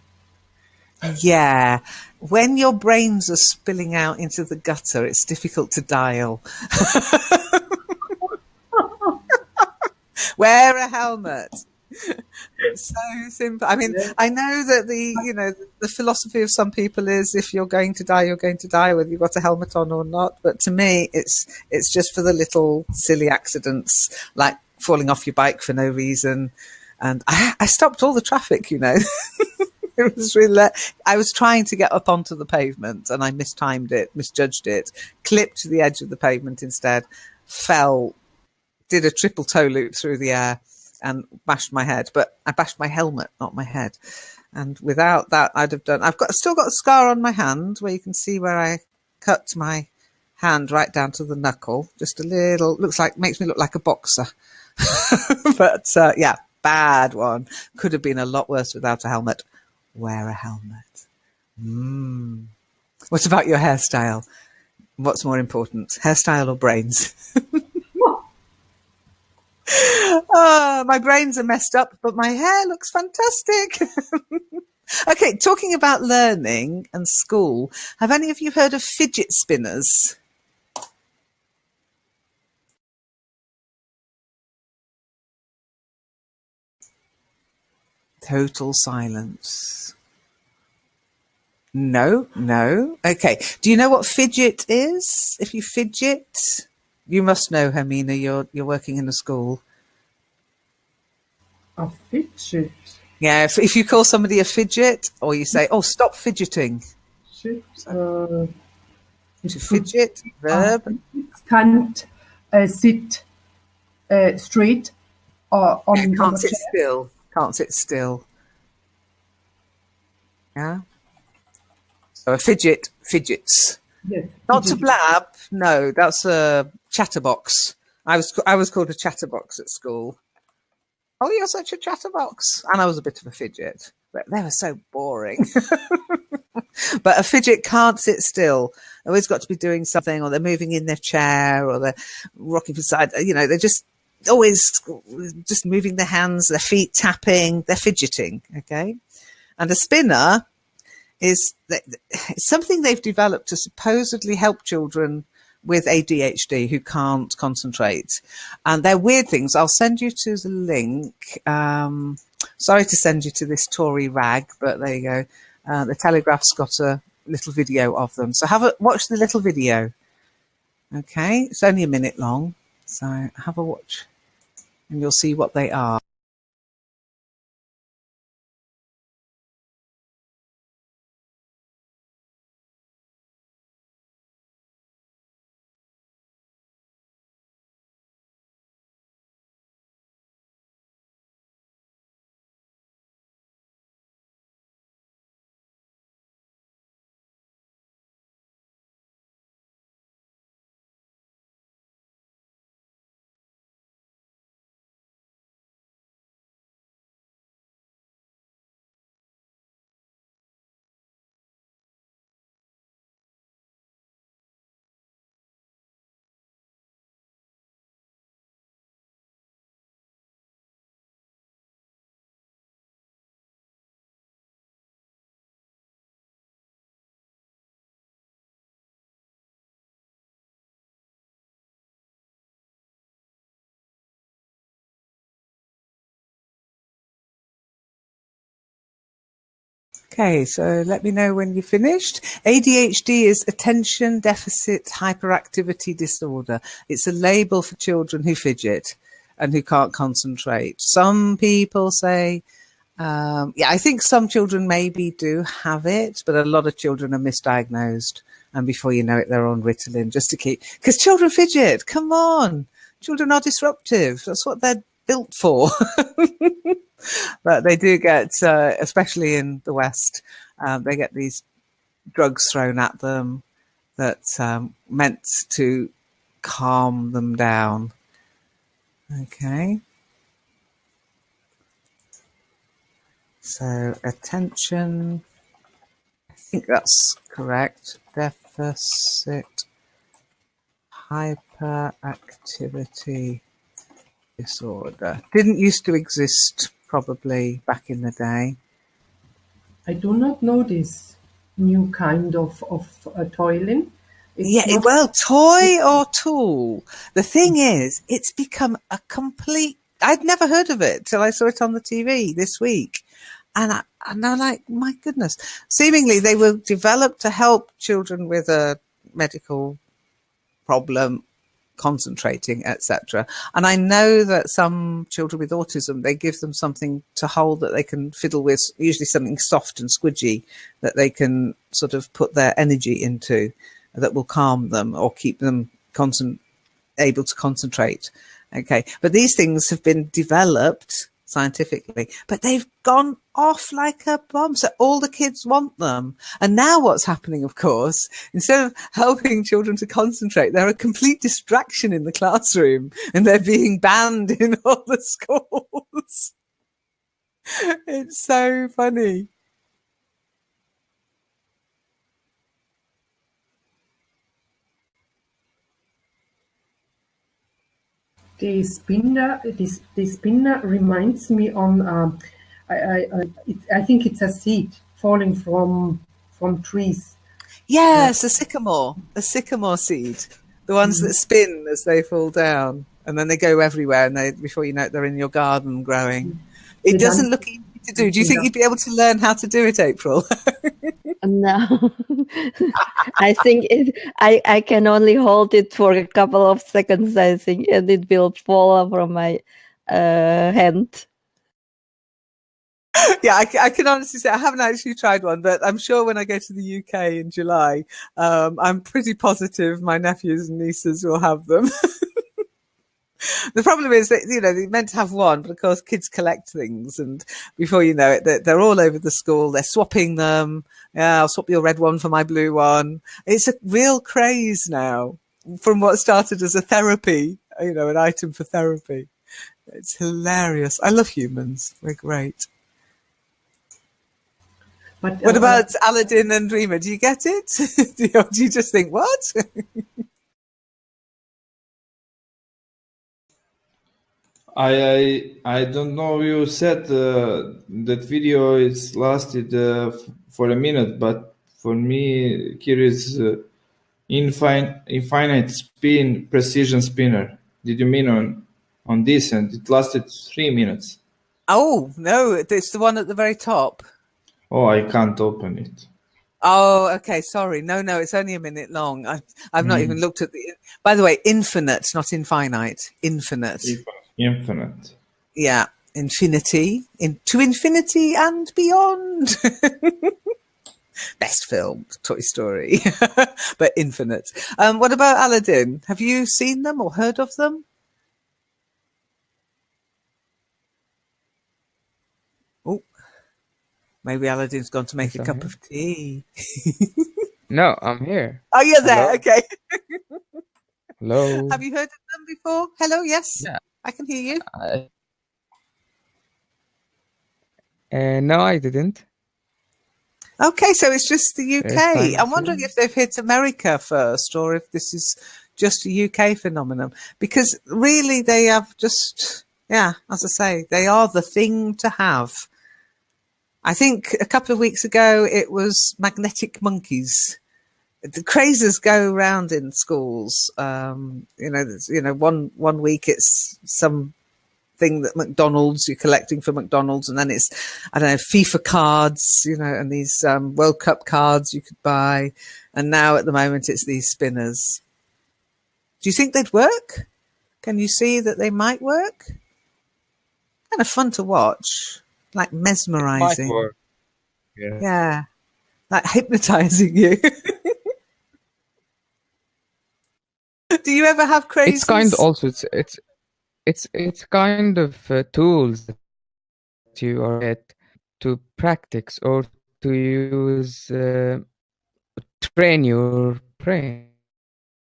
Yeah. When your brains are spilling out into the gutter, it's difficult to dial. Wear a helmet. It's so simple. I mean, I know that the philosophy of some people is if you're going to die, you're going to die, whether you've got a helmet on or not. But to me, it's just for the little silly accidents, like falling off your bike for no reason. And I stopped all the traffic, It was really. I was trying to get up onto the pavement, and I misjudged it, clipped to the edge of the pavement instead, fell, did a triple toe loop through the air, and bashed my head. But I bashed my helmet, not my head. And without that, I'd have done. I've still got a scar on my hand where you can see where I cut my hand right down to the knuckle. Just a little. Makes me look like a boxer. But yeah, bad one. Could have been a lot worse without a helmet. Wear a helmet. What about your hairstyle? What's more important, hairstyle or brains? My brains are messed up, but my hair looks fantastic. Okay, talking about learning and school, have any of you heard of fidget spinners? Total silence. No. Okay. Do you know what fidget is? If you fidget, you must know, Hermine. You're working in a school. A fidget. Yeah. If you call somebody a fidget, or you say, "Oh, stop fidgeting." Shit. To It fidget, verb. Can't sit straight on Can't a sit chair. still. Can't sit still. Yeah. So a fidget fidgets. Yes. Not to fidget. blab. No, that's a chatterbox. I was called a chatterbox at school. Oh, you're such a chatterbox. And I was a bit of a fidget. But they were so boring. But a fidget can't sit still. They've always got to be doing something, or they're moving in their chair, or they're rocking beside, they're just always just moving their hands, their feet tapping, they're fidgeting. Okay. And a spinner is something they've developed to supposedly help children with ADHD who can't concentrate. And they're weird things. I'll send you to the link. Sorry to send you to this Tory rag, but there you go. The Telegraph's got a little video of them. So watch the little video. Okay. It's only a minute long. So have a watch and you'll see what they are. Okay, so let me know when you're finished. ADHD is attention deficit hyperactivity disorder. It's a label for children who fidget and who can't concentrate. Some people say, I think some children maybe do have it, but a lot of children are misdiagnosed. And before you know it, they're on Ritalin just to because children fidget. Come on. Children are disruptive. That's what they're built for. But they do get, especially in the West, they get these drugs thrown at them that's meant to calm them down. Okay. So attention, I think that's correct. Deficit hyperactivity disorder. Didn't used to exist probably back in the day. I do not know this new kind of toiling. Toy or tool. The thing is, it's become a complete. I'd never heard of it till I saw it on the TV this week, and I'm like, my goodness. Seemingly, they were developed to help children with a medical problem concentrating, etc. And I know that some children with autism, they give them something to hold that they can fiddle with, usually something soft and squidgy that they can sort of put their energy into that will calm them or keep them able to concentrate. Okay, but these things have been developed scientifically, but they've gone off like a bomb. So all the kids want them. And now what's happening, of course, instead of helping children to concentrate, they're a complete distraction in the classroom and they're being banned in all the schools. It's so funny. The spinner reminds me on. I think it's a seed falling from trees. Yes, a sycamore seed. The ones that spin as they fall down, and then they go everywhere, and before you know it, they're in your garden growing. It doesn't look easy to do? Do you think you'd be able to learn how to do it, April? No, I think I can only hold it for a couple of seconds, I think, and it will fall from my hand. Yeah, I can honestly say I haven't actually tried one, but I'm sure when I go to the UK in July, I'm pretty positive my nephews and nieces will have them. The problem is that, they're meant to have one, but of course kids collect things, and before you know it, they're all over the school. They're swapping them. Yeah, I'll swap your red one for my blue one. It's a real craze now from what started as a therapy, an item for therapy. It's hilarious. I love humans. We're great. But, what about Aladdin and Dreamer? Do you get it? Do you just think, what? I don't know. You said that video is lasted for a minute, but for me, here is infinite spin precision spinner. Did you mean on this? And it lasted 3 minutes. Oh no, it's the one at the very top. Oh, I can't open it. Oh, okay. Sorry. No, it's only a minute long. I've not even looked at the. By the way, infinite, not infinite. Infinite. Infinite. Yeah, infinity, to infinity and beyond. Best film, Toy Story, but infinite. What about Aladdin? Have you seen them or heard of them? Oh, maybe Aladdin's gone to make a cup of tea. No, I'm here. Oh, you're there. Hello? Okay. Hello. Have you heard of them before? Hello. Yes. Yeah. I can hear you. No, I didn't. Okay, so it's just the UK. I'm wondering to. if they've hit America first or if this is just a UK phenomenon. Because really they have just, as I say, they are the thing to have. I think a couple of weeks ago it was magnetic monkeys. The crazes go around in schools. One week it's some thing that McDonald's, you're collecting for McDonald's, and then it's, I don't know, FIFA cards, and these World Cup cards you could buy. And now at the moment it's these spinners. Do you think they'd work? Can you see that they might work? Kind of fun to watch, like mesmerizing. It might work. Yeah. Yeah, like hypnotizing you. Do you ever have crazes? It's kind also it's kind of tools that you are at to practice or to use train your brain.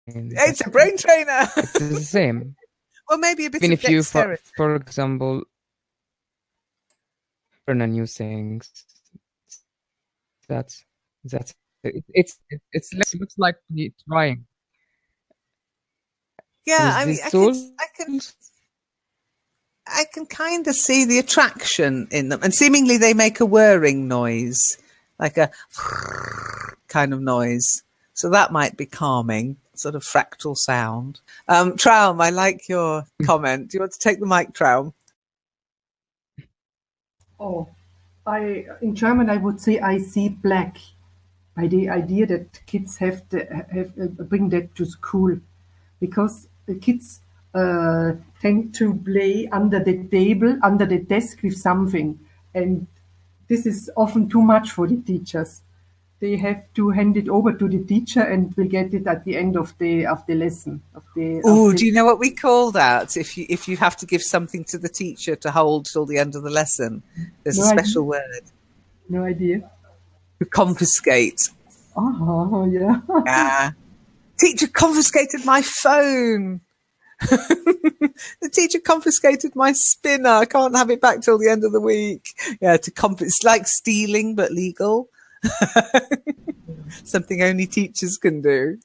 It's a brain trainer. It's the same. Well, maybe a bit Even of if you, dexterity. for example, learn a new things. That's it looks like trying. Yeah, I mean, tools, I can kind of see the attraction in them, and seemingly they make a whirring noise, like a kind of noise. So that might be calming, sort of fractal sound. Traum, I like your comment. Do you want to take the mic, Traum? Oh, in German I would say I see black, by the idea that kids have bring that to school, because the kids tend to play under the table, under the desk with something, and this is often too much for the teachers. They have to hand it over to the teacher and will get it at the end of the lesson. Oh, do you know what we call that? If you have to give something to the teacher to hold till the end of the lesson, there's a special word. No idea. To confiscate. Oh, yeah. Yeah. Teacher confiscated my phone. The teacher confiscated my spinner. I can't have it back till the end of the week. Yeah, it's like stealing but legal. Something only teachers can do.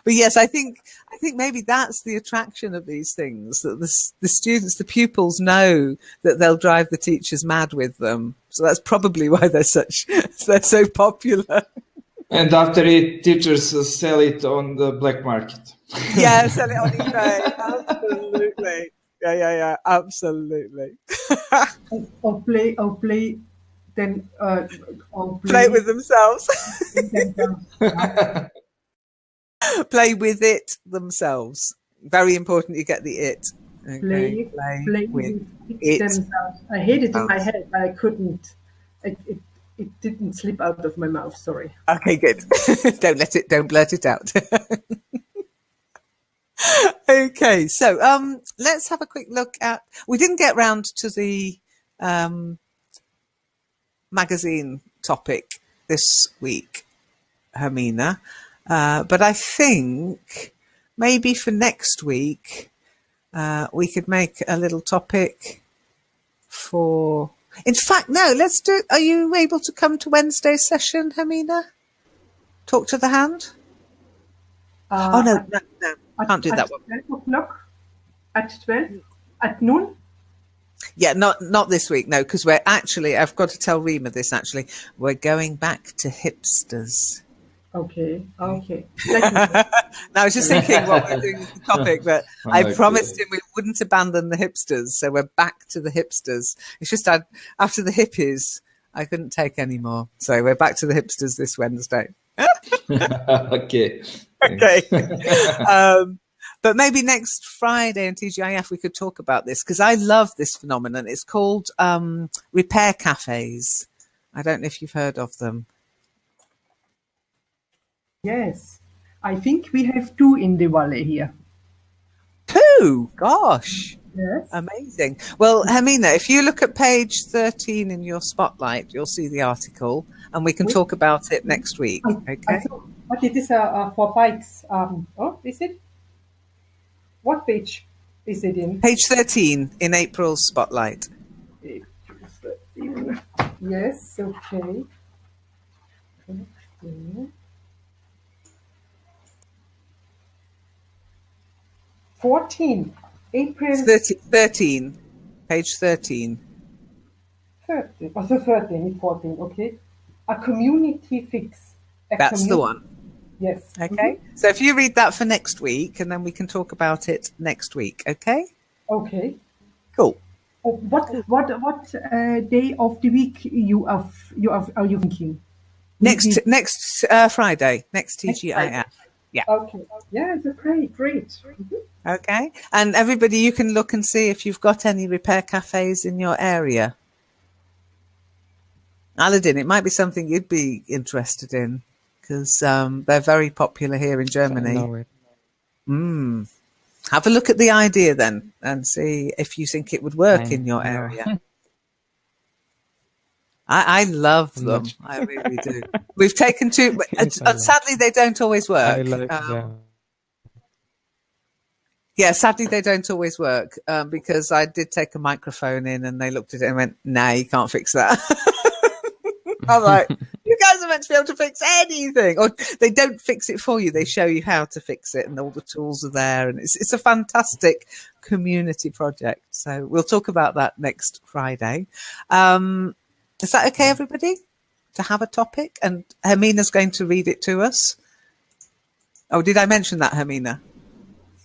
But yes, I think maybe that's the attraction of these things, that the students, the pupils know that they'll drive the teachers mad with them. So that's probably why they're so popular. And after it, teachers sell it on the black market. Yeah, sell it on eBay. Absolutely. Yeah. Absolutely. Or play, then or Play it with themselves. themselves. Play with it themselves. Very important you get the it. Okay. Play with with it themselves. I had it in my themselves. head, but I couldn't. It didn't slip out of my mouth. Sorry. Okay, good. Don't blurt it out. Okay, so let's have a quick look at. We didn't get round to the magazine topic this week, Hermina, but I think maybe for next week we could make a little topic for. In fact, no. Let's do. Are you able to come to Wednesday's session, Hermina? Talk to the hand. Oh no, can't do that one. 12 o'clock. At 12. At noon. Yeah, not this week, no, because we're actually. I've got to tell Rima this. Actually, we're going back to hipsters. Okay. Now, I was just thinking what we're doing with the topic, but I promised him we wouldn't abandon the hipsters, so we're back to the hipsters. It's just after the hippies, I couldn't take any more, so we're back to the hipsters this Wednesday. Okay. But maybe next Friday in TGIF we could talk about this, because I love this phenomenon. It's called repair cafes. I don't know if you've heard of them. Yes. I think we have 2 in the valley here. 2? Gosh. Yes. Amazing. Well, Hermina, if you look at page 13 in your spotlight, you'll see the article, and we can talk about it next week. Okay. But it is for bikes. Is it? What page is it in? Page 13 in April's spotlight. Yes, okay. 14. April 13. Page 13. 13. Oh, so 13, 14, okay. A community fix. That's the one. Yes. Okay. So if you read that for next week, and then we can talk about it next week. Okay. Okay. Cool. What day of the week are you thinking? Next Friday, next TGIF. Yeah. Okay. Yeah, it's great. Okay. And everybody, you can look and see if you've got any repair cafes in your area. Aladdin, it might be something you'd be interested in, because they're very popular here in Germany. Have a look at the idea then and see if you think it would work in your area. I love them. I really do. We've taken 2, and sadly they don't always work. I like them. Yeah, sadly they don't always work, because I did take a microphone in and they looked at it and went, "Nah, you can't fix that." I'm like, you guys are meant to be able to fix anything. Or they don't fix it for you. They show you how to fix it, and all the tools are there. And it's a fantastic community project. So we'll talk about that next Friday. Is that okay, everybody? To have a topic? And Hermina's going to read it to us. Oh, did I mention that, Hermina?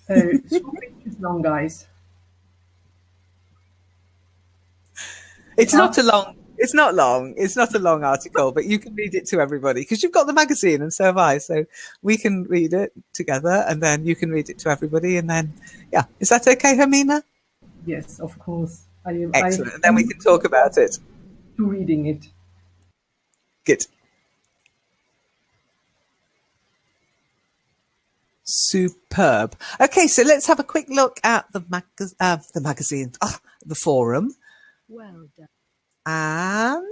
2 pages long, guys. It's not long. It's not a long article, but you can read it to everybody because you've got the magazine and so have I. So we can read it together and then you can read it to everybody. And then, yeah. Is that okay, Hermina? Yes, of course. Excellent. And then we can talk about it. To reading it. Good. Superb. Okay, so let's have a quick look at the magazine, the forum. Well done. And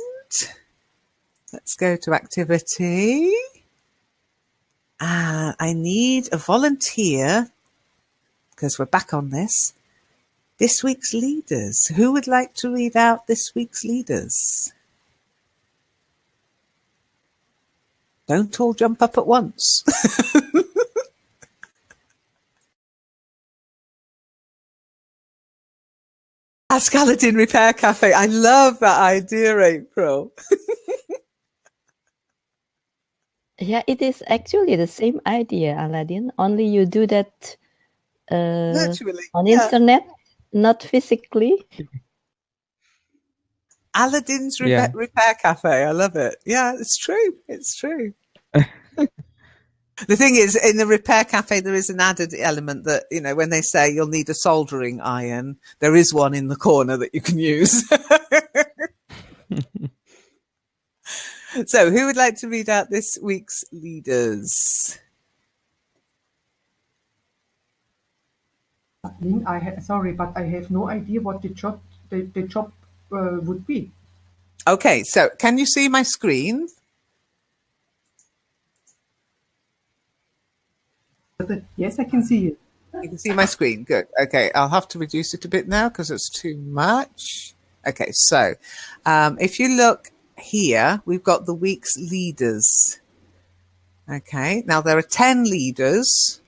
let's go to activity. I need a volunteer, because we're back on this. This week's leaders. Who would like to read out this week's leaders? Don't all jump up at once. Ask Aladdin Repair Cafe. I love that idea, April. Yeah, it is actually the same idea, Aladdin. Only you do that Virtually. on internet. not physically. Aladdin's Yeah. repair cafe. I love it. Yeah, it's true. It's true. The thing is, in the repair cafe, there is an added element that, you know, when they say you'll need a soldering iron, there is one in the corner that you can use. So who would like to read out this week's leaders? Lynn, sorry, but I have no idea what the job would be. Okay, so can you see my screen? Yes, I can see it. You can see my screen. Good. Okay, I'll have to reduce it a bit now because it's too much. Okay, so if you look here, we've got the week's leaders. Okay, now there are 10 leaders,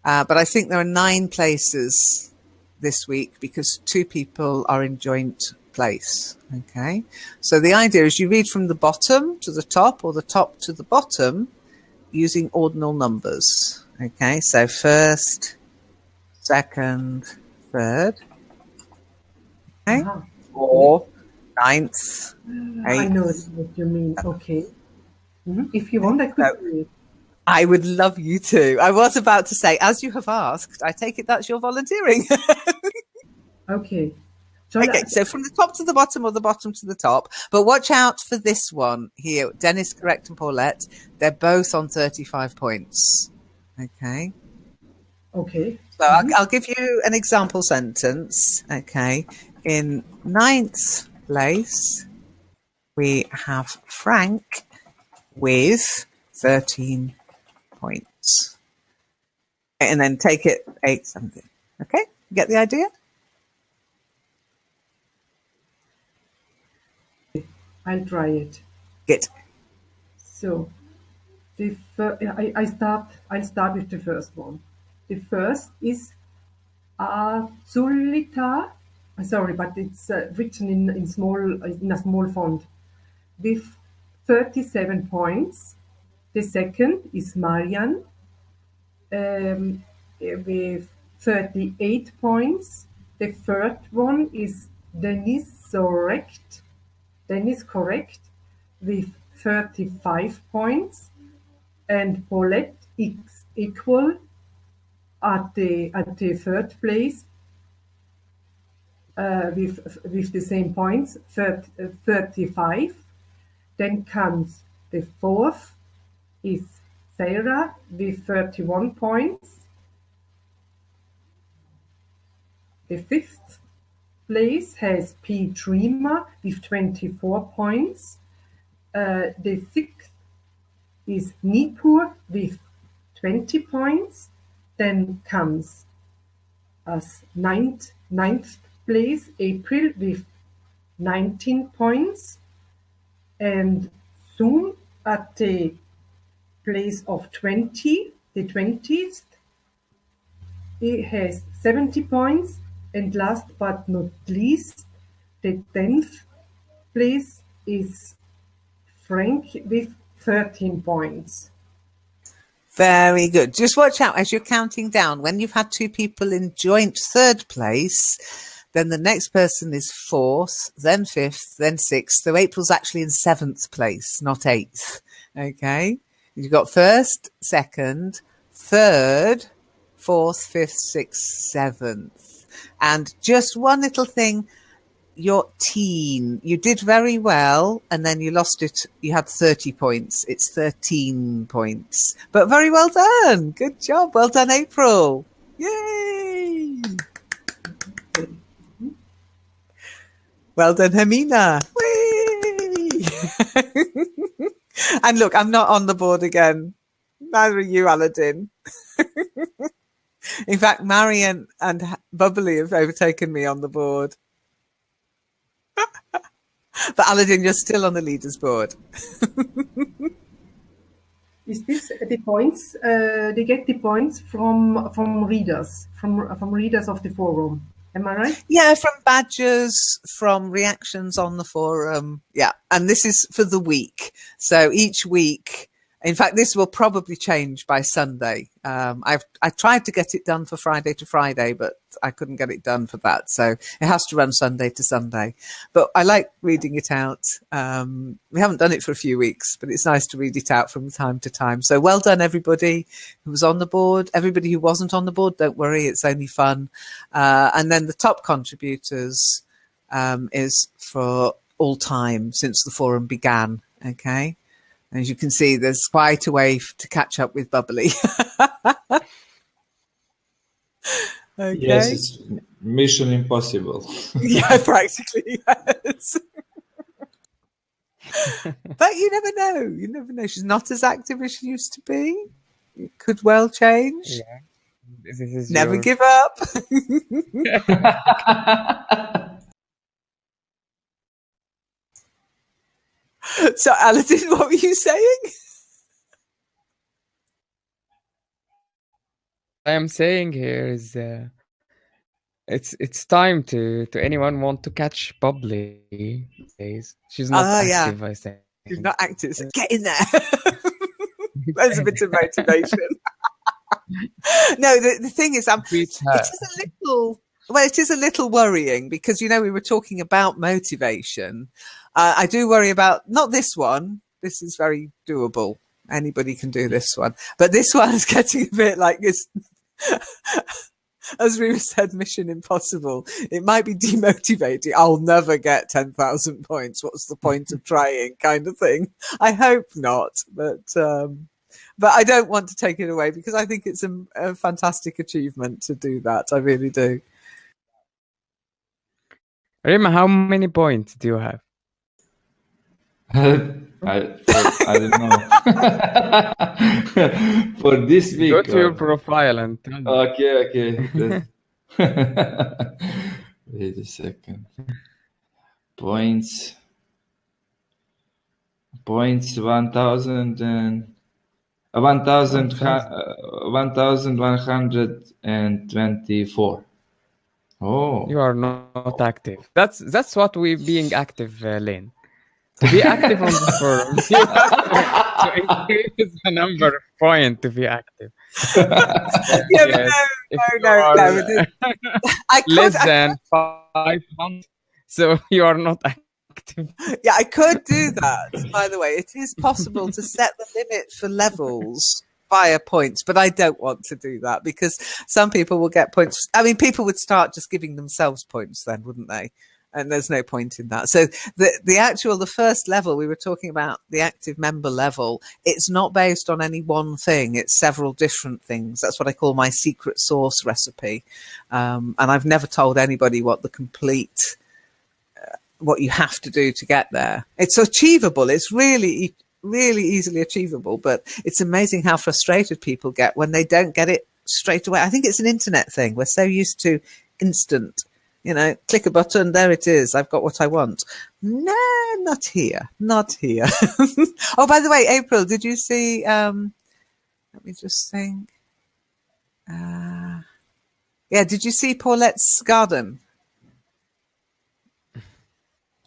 but I think there are 9 places this week because 2 people are in joint place. Okay, so the idea is you read from the bottom to the top or the top to the bottom using ordinal numbers. Okay, so first, second, third, okay, Aha. 4, 9th, 8th. I know what you mean. Okay. If you want, I could do it. I would love you to. I was about to say, as you have asked, I take it that's your volunteering. Okay. Okay, so from the top to the bottom or the bottom to the top. But watch out for this one here. Dennis, Correct, and Paulette. They're both on 35 points. Okay. Okay. So I'll give you an example sentence. Okay. In 9th place, we have Frank with 13 points. And then take it 8 something. Okay. Get the idea? I'll try it. Good. So, I'll start with the first one. The first is Azulita. Sorry, but it's written in a small font with 37 points. The second is Marian with 38 points. The third one is Dennis Correct with 35 points, and Paulette is equal at the third place with the same points, 35. Then comes the fourth is Sarah with 31 points. The fifth place has P. Dreamer with 24 points. The sixth is Nipur with 20 points. Then comes as ninth place April with 19 points. And soon at the place of 20, the 20th, it has 70 points. And last but not least, the 10th place is Frank with 13 points. Very good. Just watch out as you're counting down. When you've had 2 people in joint third place, then the next person is 4th, then 5th, then 6th. So April's actually in 7th place, not 8th. Okay. You've got 1st, 2nd, 3rd, 4th, 5th, 6th, 7th. And just one little thing, your teen, you did very well, and then you lost it. You had 30 points. It's 13 points. But very well done. Good job. Well done, April. Yay. Well done, Hermina. Whee! And look, I'm not on the board again. Neither are you, Aladdin. In fact, Marian and Bubbly have overtaken me on the board. But Aladdin, you're still on the leaders board. Is this the points? They get the points from readers, from readers of the forum. Am I right? Yeah, from badges, from reactions on the forum. Yeah, and this is for the week. So each week In fact, this will probably change by Sunday. I tried to get it done for Friday to Friday, but I couldn't get it done for that. So it has to run Sunday to Sunday. But I like reading it out. We haven't done it for a few weeks, but it's nice to read it out from time to time. So well done, everybody who was on the board. Everybody who wasn't on the board, don't worry, it's only fun. And then the top contributors is for all time since the forum began. Okay. As you can see, there's quite a way to catch up with Bubbly. Okay. Yes, it's mission impossible. Yeah, practically, yes. But you never know. You never know. She's not as active as she used to be. It could well change. Yeah. This is Never your- give up. So, Aladdin, what were you saying? I am saying here is it's time to anyone want to catch Bubbly these days. She's not Yeah. active, I think. She's not active. So get in there. There's a bit of motivation. No, the thing is, Tweet her. it is a little worrying because, you know, we were talking about motivation. I do worry about, not this one. This is very doable. Anybody can do this one. But this one is getting a bit like this. As we said, mission impossible. It might be demotivating. I'll never get 10,000 points. What's the point of trying, kind of thing? I hope not. But I don't want to take it away because I think it's a fantastic achievement to do that. I really do. Rima, how many points do you have? I don't know. For this week. Go to your profile and tell me. Okay. Wait a second. Points 1,000 and 1,124. Oh, You are not active. That's what we being active, Lane. To be active on the forum, you have to increase the number of points to be active. Yeah, Yes. If you no. are, I could, less than 500, so you are not active. Yeah, I could do that. By the way, it is possible to set the limit for levels via points, but I don't want to do that because some people will get points. I mean, people would start just giving themselves points then, wouldn't they? And there's no point in that. So the first level we were talking about, the active member level, it's not based on any one thing. It's several different things. That's what I call my secret sauce recipe. And I've never told anybody what the complete, what you have to do to get there. It's achievable. It's really easily achievable, but it's amazing how frustrated people get when they don't get it straight away. I think it's an internet thing. We're so used to instant. You know, click a button, there it is. I've got what I want. No, not here. Not here. Oh, by the way, April, did you see, let me just think. Yeah, did you see Paulette's garden?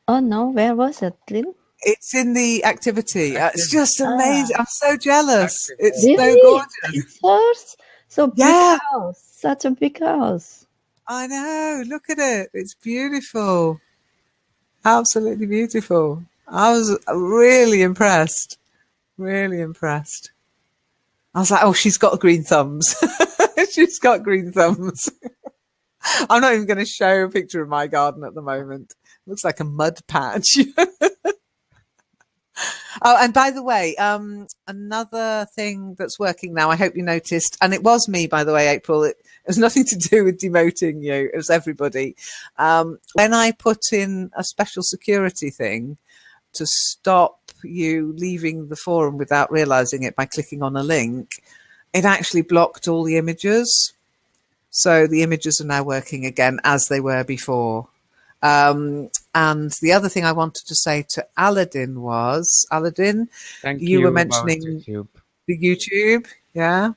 Oh no, where was it, Lynn? It's in the activity. It's just amazing. I'm so jealous. It's Really? so gorgeous. It's hers? So big Yeah. house. Such a big house. I know. Look at it. It's beautiful. Absolutely beautiful. I was really impressed. Really impressed. I was like, oh, she's got green thumbs. She's got green thumbs. I'm not even going to show a picture of my garden at the moment. It looks like a mud patch. Oh, and by the way, another thing that's working now, I hope you noticed, and it was me, by the way, April, it has nothing to do with demoting you, it was everybody. When I put in a special security thing to stop you leaving the forum without realizing it by clicking on a link, it actually blocked all the images. So the images are now working again as they were before. And the other thing I wanted to say to Aladdin was, Aladdin, Thank you were about mentioning YouTube. the YouTube, yeah?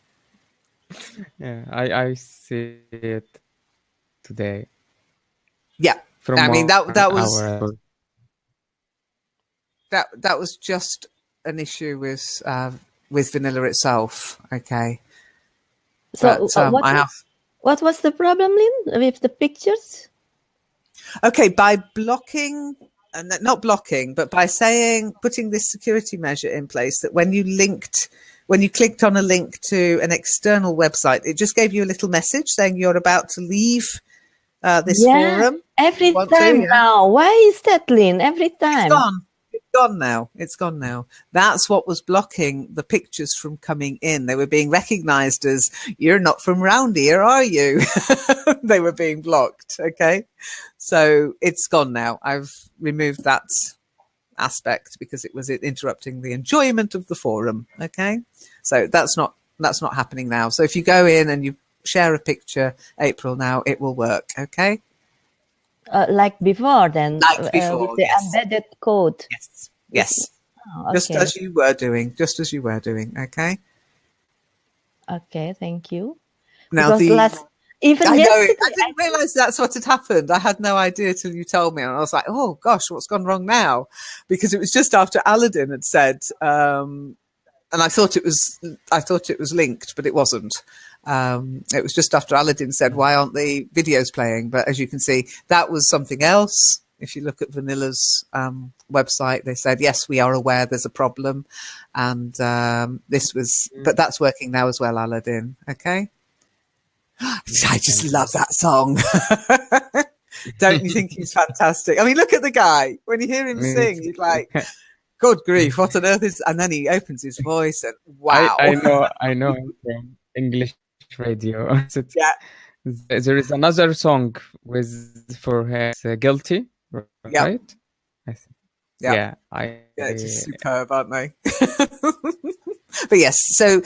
Yeah, I see it today. Yeah. From I mean, that was our that was just an issue with with Vanilla itself. Okay. So But I have. what was the problem, Lynn, with the pictures? Okay, by blocking, not blocking, but by putting this security measure in place that when you clicked on a link to an external website, it just gave you a little message saying you're about to leave this forum. Every time now. Why is that, Lynn? Every time. It's gone. It's gone now. It's gone now. That's what was blocking the pictures from coming in. They were being recognized as, you're not from round here, are you? They were being blocked. Okay. So it's gone now. I've removed that aspect because it was interrupting the enjoyment of the forum. Okay. So that's not happening now. So if you go in and you share a picture, April, now it will work. Okay. Like before, then, like before, with the embedded code. Yes. Oh, okay. Just as you were doing. Okay. Okay. Thank you. Now because I didn't realize that's what had happened. I had no idea till you told me, and I was like, "Oh gosh, what's gone wrong now?" Because it was just after Aladdin had said, and I thought it was linked, but it wasn't. It was just after Aladdin said, "Why aren't the videos playing?" But as you can see, that was something else. If you look at Vanilla's website, they said, "Yes, we are aware there's a problem," and but that's working now as well, Aladdin. Okay. I just love that song. Don't you think he's fantastic? I mean, look at the guy. When you hear him sing, you're like, good grief, what on earth is... And then he opens his voice and wow. I know him from English radio. Yeah. There is another song for his Guilty, right? Yeah. I think. Yeah. It's just superb, aren't they? But yes, so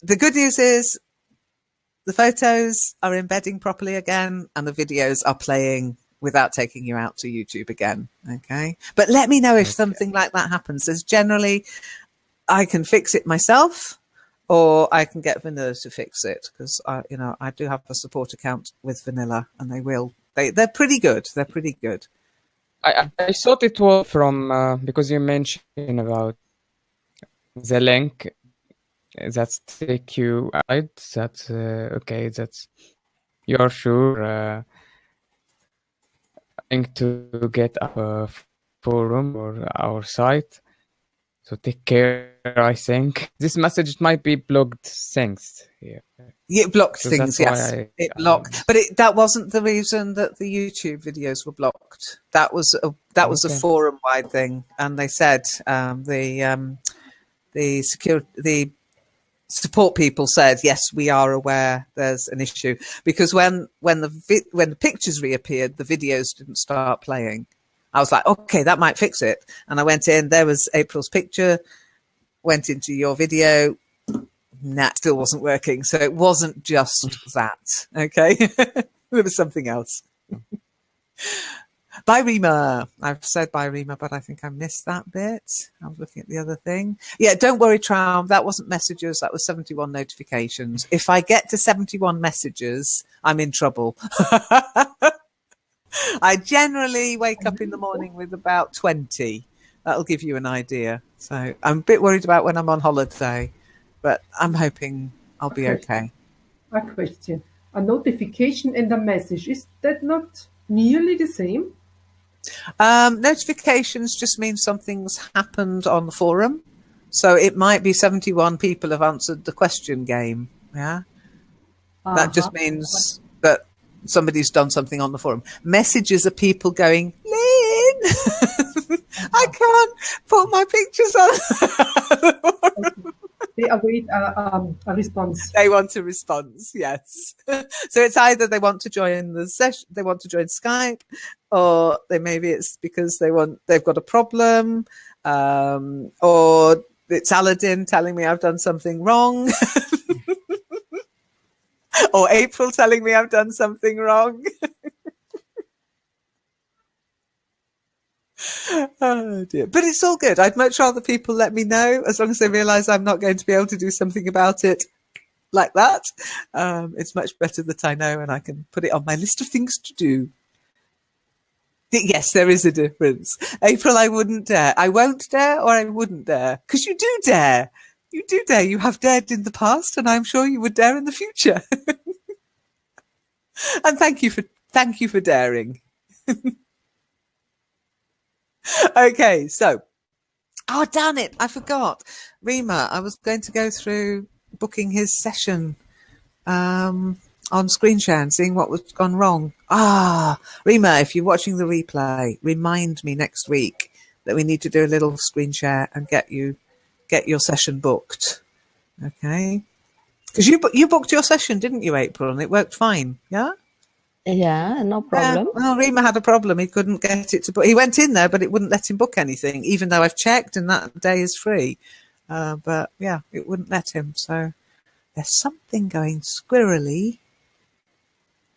the good news is the photos are embedding properly again, and the videos are playing without taking you out to YouTube again. Okay. But let me know if something like that happens. There's generally, I can fix it myself, or I can get Vanilla to fix it, because I do have a support account with Vanilla, and they're pretty good. They're pretty good. I thought it was from because you mentioned about the link that's take you out. That's okay. That's you're sure to get a forum or our site. So take care. I think this message might be blocked things here. Yeah, it blocked things. Yes, it blocked. But that wasn't the reason that the YouTube videos were blocked. That was a forum-wide thing, and they said the support people said, yes, we are aware there's an issue, because when the pictures reappeared, the videos didn't start playing. I was like, okay, that might fix it. And I went in, there was April's picture, went into your video. Nah, still wasn't working. So it wasn't just that. Okay. There was something else. Bye, Rima. I've said bye, Rima, but I think I missed that bit. I was looking at the other thing. Yeah, don't worry, Traum. That wasn't messages. That was 71 notifications. If I get to 71 messages, I'm in trouble. I generally wake up in the morning with about 20. That'll give you an idea. So I'm a bit worried about when I'm on holiday, but I'm hoping I'll be okay. A question. A notification and a message, is that not nearly the same? Notifications just means something's happened on the forum. So it might be 71 people have answered the question game. Yeah. That just means that somebody's done something on the forum. Messages are people going, Lynn, I can't put my pictures on. They await a response. They want a response, yes. So it's either they want to join the session, they want to join Skype, or maybe it's because they've got a problem, or it's Aladdin telling me I've done something wrong. Or April telling me I've done something wrong. Oh dear. But it's all good. I'd much rather people let me know, as long as they realise I'm not going to be able to do something about it like that. It's much better that I know, and I can put it on my list of things to do. Yes, there is a difference. April, I wouldn't dare. I won't dare, or I wouldn't dare. Because you do dare. You do dare. You have dared in the past, and I'm sure you would dare in the future. And thank you for daring. Okay, so, oh damn it, I forgot. Rima, I was going to go through booking his session on screen share and seeing what was gone wrong. Rima, if you're watching the replay, remind me next week that we need to do a little screen share and get your session booked. Okay, because you booked your session, didn't you, April? And it worked fine. Yeah. Yeah, no problem. Well, Rima had a problem. He couldn't get it to book. He went in there, but it wouldn't let him book anything, even though I've checked and that day is free. But yeah, it wouldn't let him. So there's something going squirrely.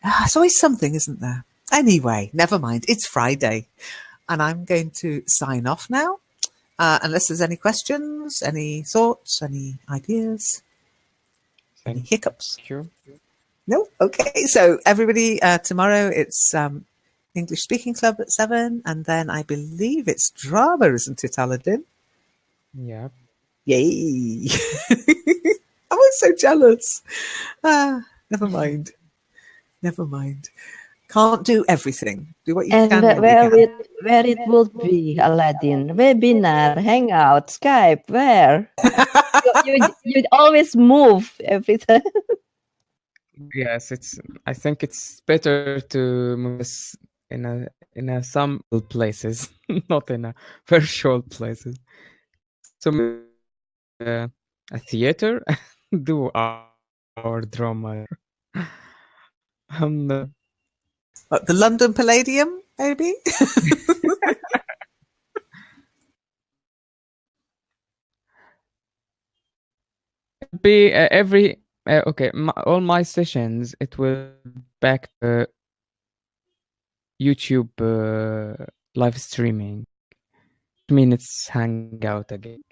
It's always something, isn't there? Anyway, never mind. It's Friday. And I'm going to sign off now. Unless there's any questions, any thoughts, any ideas, any hiccups. Sure. No? Okay. So everybody, tomorrow it's English Speaking Club at 7. And then I believe it's drama, isn't it, Aladdin? Yeah. Yay. I was so jealous. Never mind. Never mind. Can't do everything. Do what you And can. where it will be, Aladdin? Webinar, Hangout, Skype, where? you always move every time. Yes, I think it's better to move this in a some places, not in a virtual places. So a theater, do our drama. What, the London Palladium, maybe? Be every okay. All my sessions, it will back to YouTube live streaming. Minutes hangout again.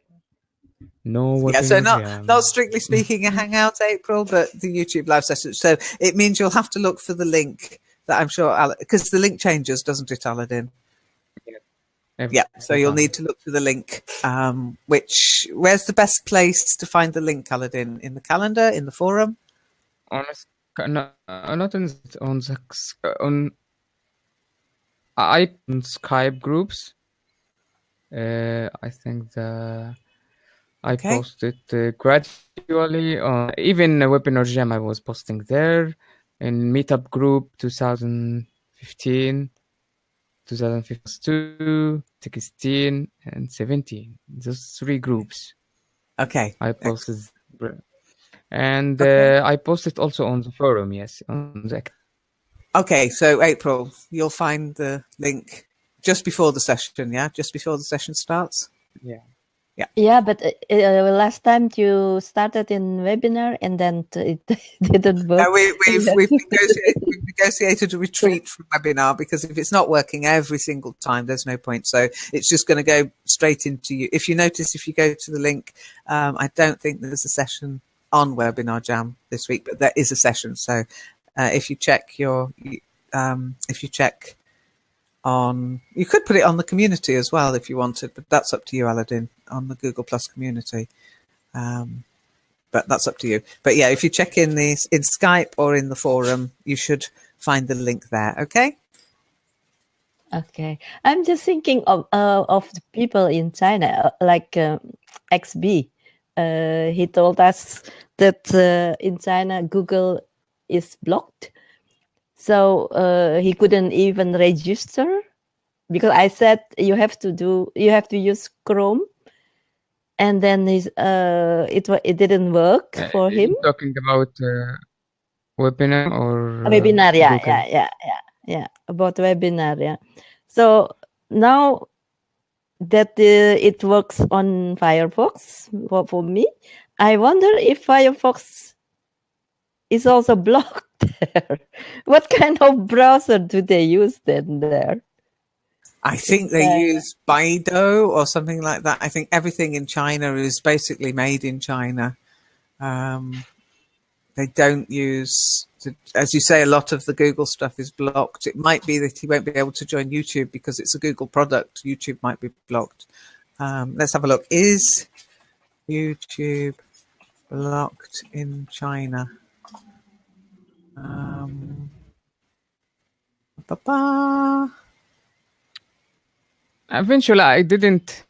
No. Yeah, so not strictly speaking a hangout, April, but the YouTube live session. So it means you'll have to look for the link that I'm sure, because the link changes, doesn't it, Aladdin? Yeah, so you'll need to look for the link. Where's the best place to find the link, Aladdin? In the calendar, in the forum? Not on Skype groups. I think I posted gradually on even Webinar Jam. I was posting there in Meetup group 2015. 2052, 16, and 17. Those 3 groups. Okay. I posted, and I posted also on the forum. Yes, on the. Okay, so April, you'll find the link just before the session. Yeah, just before the session starts. Yeah. Yeah, but last time you started in webinar and then it didn't work. No, we've negotiated a retreat from webinar, because if it's not working every single time, there's no point. So it's just going to go straight into you. If you notice, if you go to the link, I don't think there's a session on Webinar Jam this week, but there is a session. So if you check you could put it on the community as well if you wanted, but that's up to you, Aladdin, on the Google Plus community. But that's up to you. But yeah, if you check in Skype or in the forum, you should find the link there. Okay. Okay. I'm just thinking of the people in China, like XB. He told us that in China, Google is blocked. So he couldn't even register, because I said you have to use Chrome, and then it didn't work for him. Talking about webinar or webinar, yeah, about webinar, yeah. So now that it works on Firefox for me, I wonder if Firefox is also blocked there. What kind of browser do they use then there? I think they use Baidu or something like that. I think everything in China is basically made in China. They don't use, as you say, a lot of the Google stuff is blocked. It might be that he won't be able to join YouTube because it's a Google product. YouTube might be blocked. Let's have a look. Is YouTube blocked in China. Ba-ba. Eventually, I didn't.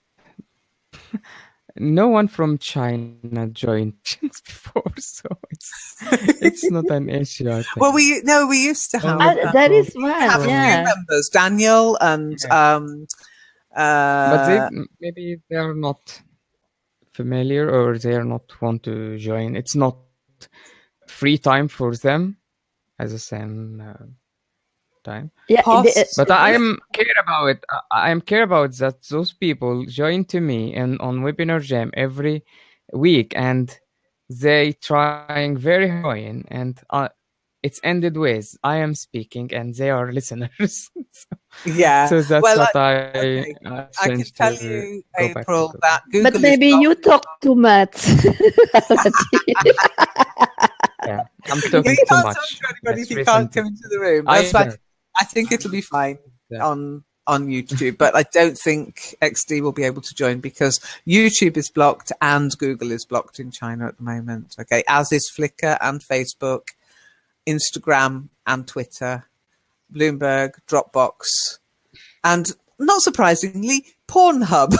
No one from China joined before, so it's not an issue. I think. Well, we used to have that is have one. a few Yeah. members, Daniel and But maybe they're not familiar or they are not want to join. It's not free time for them at the same time. Yeah. But I am care about it. I am care about that those people join to me and on Webinar Jam every week, and they trying very hard, and it's ended with I am speaking and they are listeners. yeah. So that's Well, what okay. I can changed tell to you, go back to April, Google. that Google But is maybe you talk too much. Yeah, I'm You talking too can't much. talk to anybody if That's you can't recently. come into the room. That's why I think it'll be fine Yeah. on YouTube, but I don't think XD will be able to join because YouTube is blocked and Google is blocked in China at the moment. Okay, as is Flickr and Facebook, Instagram and Twitter, Bloomberg, Dropbox, and not surprisingly, Pornhub.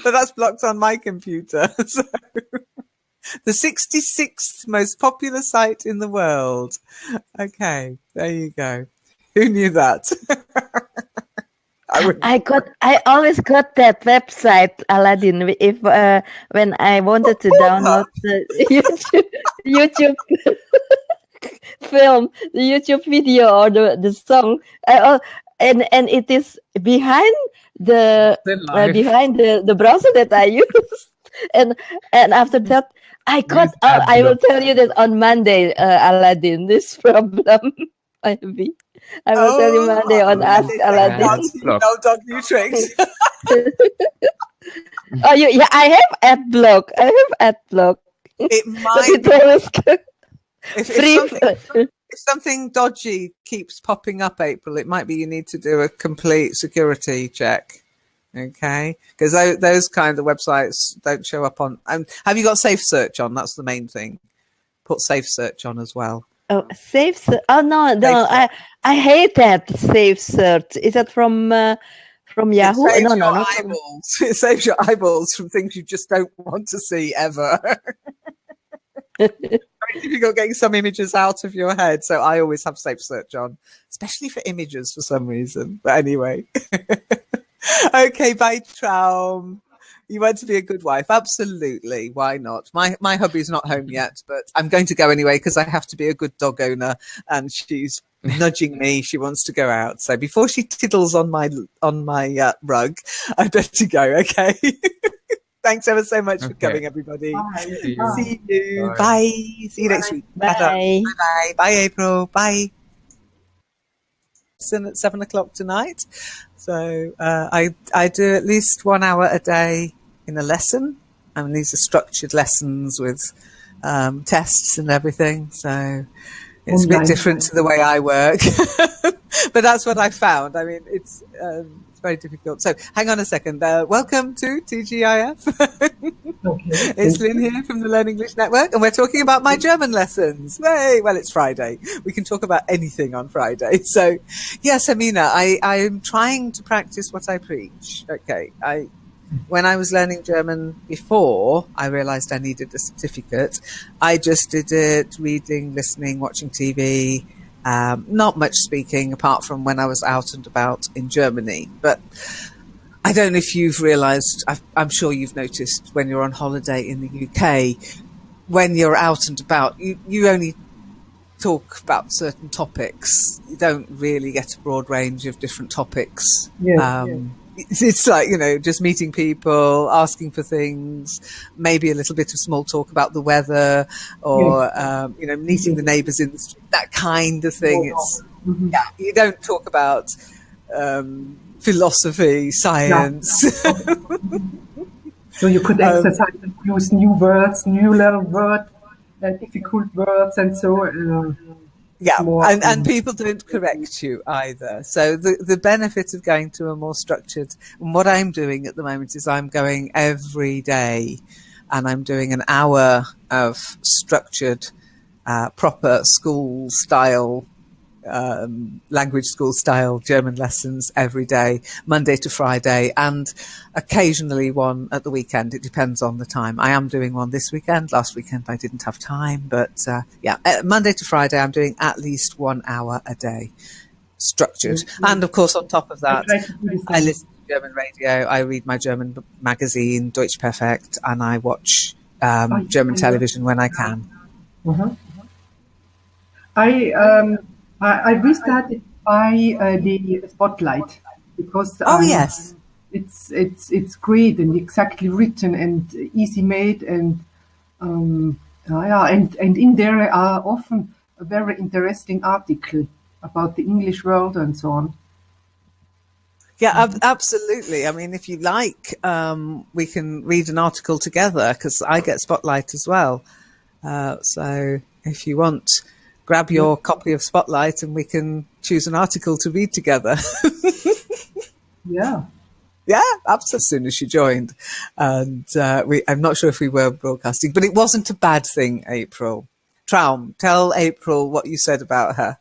But that's blocked on my computer. So the 66th most popular site in the world. Okay, there you go. Who knew that? I always got that website, Aladdin. If when I wanted to download the YouTube film, the YouTube video or the song, and it is behind the browser that I used, and after that I got. I will tell you that on Monday, Aladdin. This problem. I will tell you Monday on Ask Aladdin. No dog new tricks. Oh, yeah, I have ad block. It might if something dodgy keeps popping up, April, it might be you need to do a complete security check. Okay, because those kind of websites don't show up on. Have you got Safe Search on? That's the main thing. Put Safe Search on as well. Oh, Safe Search. Oh no, I hate that Safe Search. Is that from Yahoo? It saves No, your eyeballs. It saves your eyeballs from things you just don't want to see ever. Very difficult getting some images out of your head, so I always have Safe Search on, especially for images for some reason. But anyway, okay, bye, Traum. You want to be a good wife? Absolutely. Why not? My hubby's not home yet, but I'm going to go anyway because I have to be a good dog owner, and she's nudging me. She wants to go out. So before she tiddles on my rug, I better go. Okay. Thanks ever so much for coming, everybody. Bye. See you. Bye. Bye. See you next week. Bye. Bye. Bye, April. Bye. At 7 o'clock tonight. So I do at least 1 hour a day in a lesson. I mean, these are structured lessons with tests and everything. So it's a bit different to the way I work. But that's what I found. I mean, it's very difficult. So hang on a second. Welcome to TGIF. Okay. It's Lynn here from the Learn English Network, and we're talking about my German lessons. Yay! Well, it's Friday. We can talk about anything on Friday. So, yes, Amina, I'm trying to practice what I preach. Okay. When I was learning German before, I realized I needed a certificate. I just did it reading, listening, watching TV. Not much speaking apart from when I was out and about in Germany. But I don't know if you've realised, I'm sure you've noticed when you're on holiday in the UK, when you're out and about, you only talk about certain topics. You don't really get a broad range of different topics. It's like, just meeting people, asking for things, maybe a little bit of small talk about the weather or, meeting the neighbours in the street, that kind of thing. You don't talk about philosophy, science. So you could exercise and use new words, new little words, difficult words and so. Yeah, more. and people don't correct you either. So the benefit of going to a more structured, and what I'm doing at the moment is I'm going every day, and I'm doing an hour of structured, proper school style, language school style German lessons every day, Monday to Friday, and occasionally one at the weekend. It depends on the time. I am doing one this weekend. Last weekend I didn't have time, but Monday to Friday I'm doing at least 1 hour a day, structured. And of course, on top of that, I listen to German radio, I read my German magazine, Deutsch Perfekt, and I watch German television when I can. I restarted by the Spotlight because yes, it's great and exactly written and easy made, and and in there are often a very interesting article about the English world and so on. Yeah, absolutely. I mean, if you like, we can read an article together because I get Spotlight as well. So if you want, grab your copy of Spotlight and we can choose an article to read together. Yeah. Yeah, as soon as she joined. And I'm not sure if we were broadcasting, but it wasn't a bad thing, April. Traum, tell April what you said about her.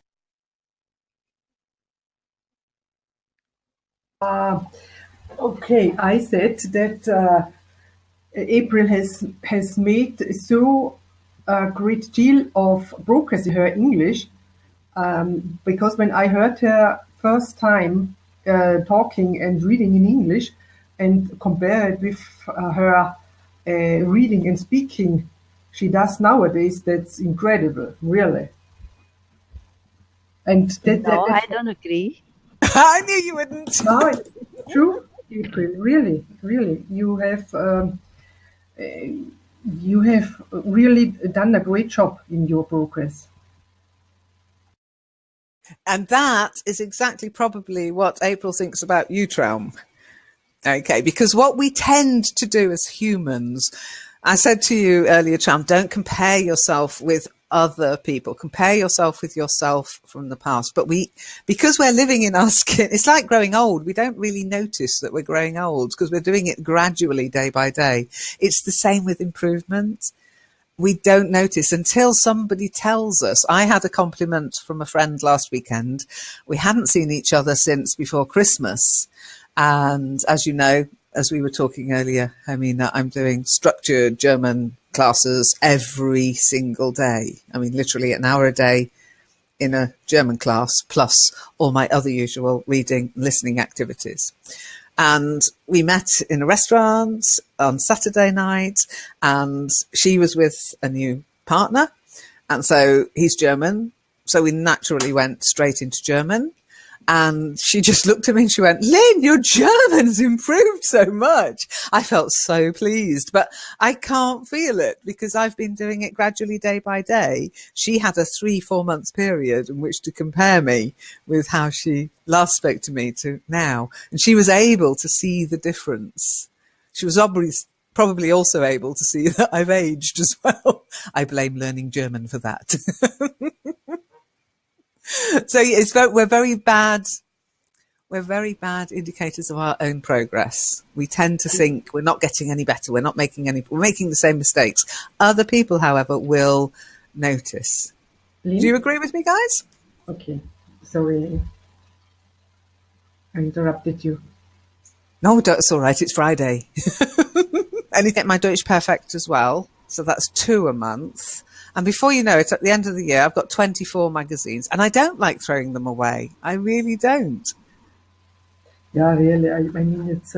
Okay, I said that April has made so a great deal of progress in her English, because when I heard her first time talking and reading in English and compare it with her reading and speaking she does nowadays, that's incredible, really. And I don't agree. I knew you wouldn't. No, it's true, April. Really, you have really done a great job in your progress. And that is exactly probably what April thinks about you, Traum. Okay, because what we tend to do as humans, I said to you earlier, Traum, don't compare yourself with other people. Compare yourself with yourself from the past. But because we're living in our skin, it's like growing old. We don't really notice that we're growing old because we're doing it gradually day by day. It's the same with improvement. We don't notice until somebody tells us. I had a compliment from a friend last weekend. We hadn't seen each other since before Christmas. And as you know, as we were talking earlier, Hermine, I'm doing structured German classes every single day. I mean, literally an hour a day in a German class, plus all my other usual reading and listening activities. And we met in a restaurant on Saturday night, and she was with a new partner. And so he's German. So we naturally went straight into German. And she just looked at me and she went, Lynn, your German's improved so much. I felt so pleased, but I can't feel it because I've been doing it gradually day by day. She had a 3-4 month period in which to compare me with how she last spoke to me to now. And she was able to see the difference. She was probably also able to see that I've aged as well. I blame learning German for that. So we're very bad indicators of our own progress. We tend to think we're not getting any better. We're making the same mistakes. Other people, however, will notice. Lynn? Do you agree with me, guys? Okay. Sorry, I interrupted you. No, it's all right. It's Friday. And I get my Deutsch Perfekt as well. So that's 2 a month. And before you know it, at the end of the year, I've got 24 magazines. And I don't like throwing them away. I really don't. Yeah, really. I mean, it's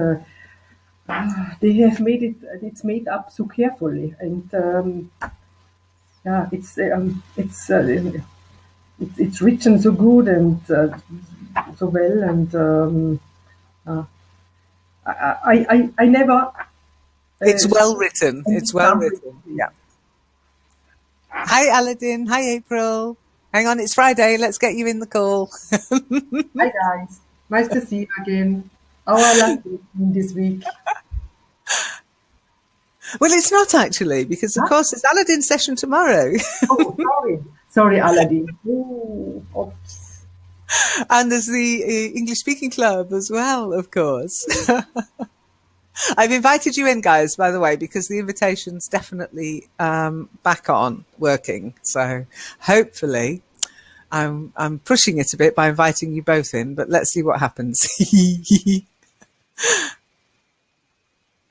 they have made it. It's made up so carefully, and it's written so good and so well. And I never. It's well written. It's well written. Yeah. Hi, Aladdin. Hi, April. Hang on, it's Friday. Let's get you in the call. Hi, guys. Nice to see you again. Our last in this week. Well, it's not actually, because, of course, it's Aladdin's session tomorrow. Oh, sorry. Sorry, Aladdin. Ooh, oops. And there's the English Speaking Club as well, of course. I've invited you in, guys, by the way, because the invitation's definitely back on working. So hopefully I'm pushing it a bit by inviting you both in, but let's see what happens.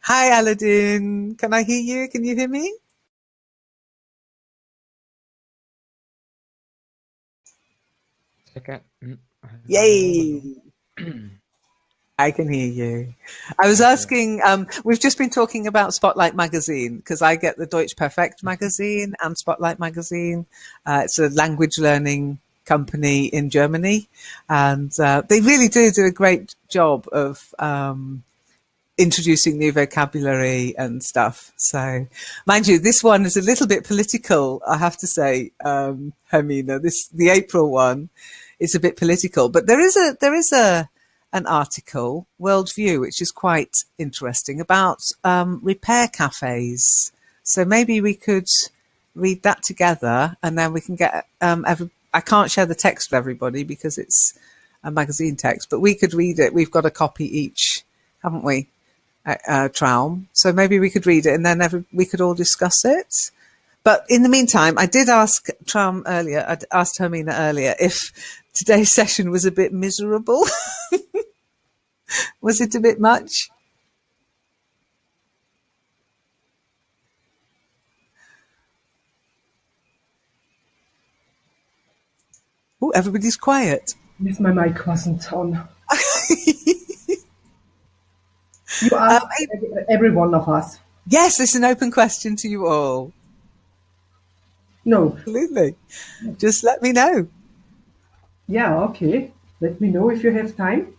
Hi, Aladdin. Can I hear you? Can you hear me? Okay. Yay! I can hear you. I was asking, we've just been talking about Spotlight magazine because I get the Deutsch Perfekt magazine and Spotlight magazine. It's a language learning company in Germany, and they really do a great job of introducing new vocabulary and stuff. So, mind you, this one is a little bit political, I have to say, Hermine. The April one is a bit political, but there is an article, Worldview, which is quite interesting about repair cafes. So maybe we could read that together, and then we can get I can't share the text with everybody because it's a magazine text, but we could read it. We've got a copy each, haven't we, Traum? So maybe we could read it, and then we could all discuss it. But in the meantime, I did ask Traum earlier, I'd asked Hermine earlier if today's session was a bit miserable. Was it a bit much? Oh, everybody's quiet. Yes, my mic wasn't on. You asked every one of us. Yes, it's an open question to you all. No. Absolutely. Just let me know. Yeah, okay. Let me know if you have time.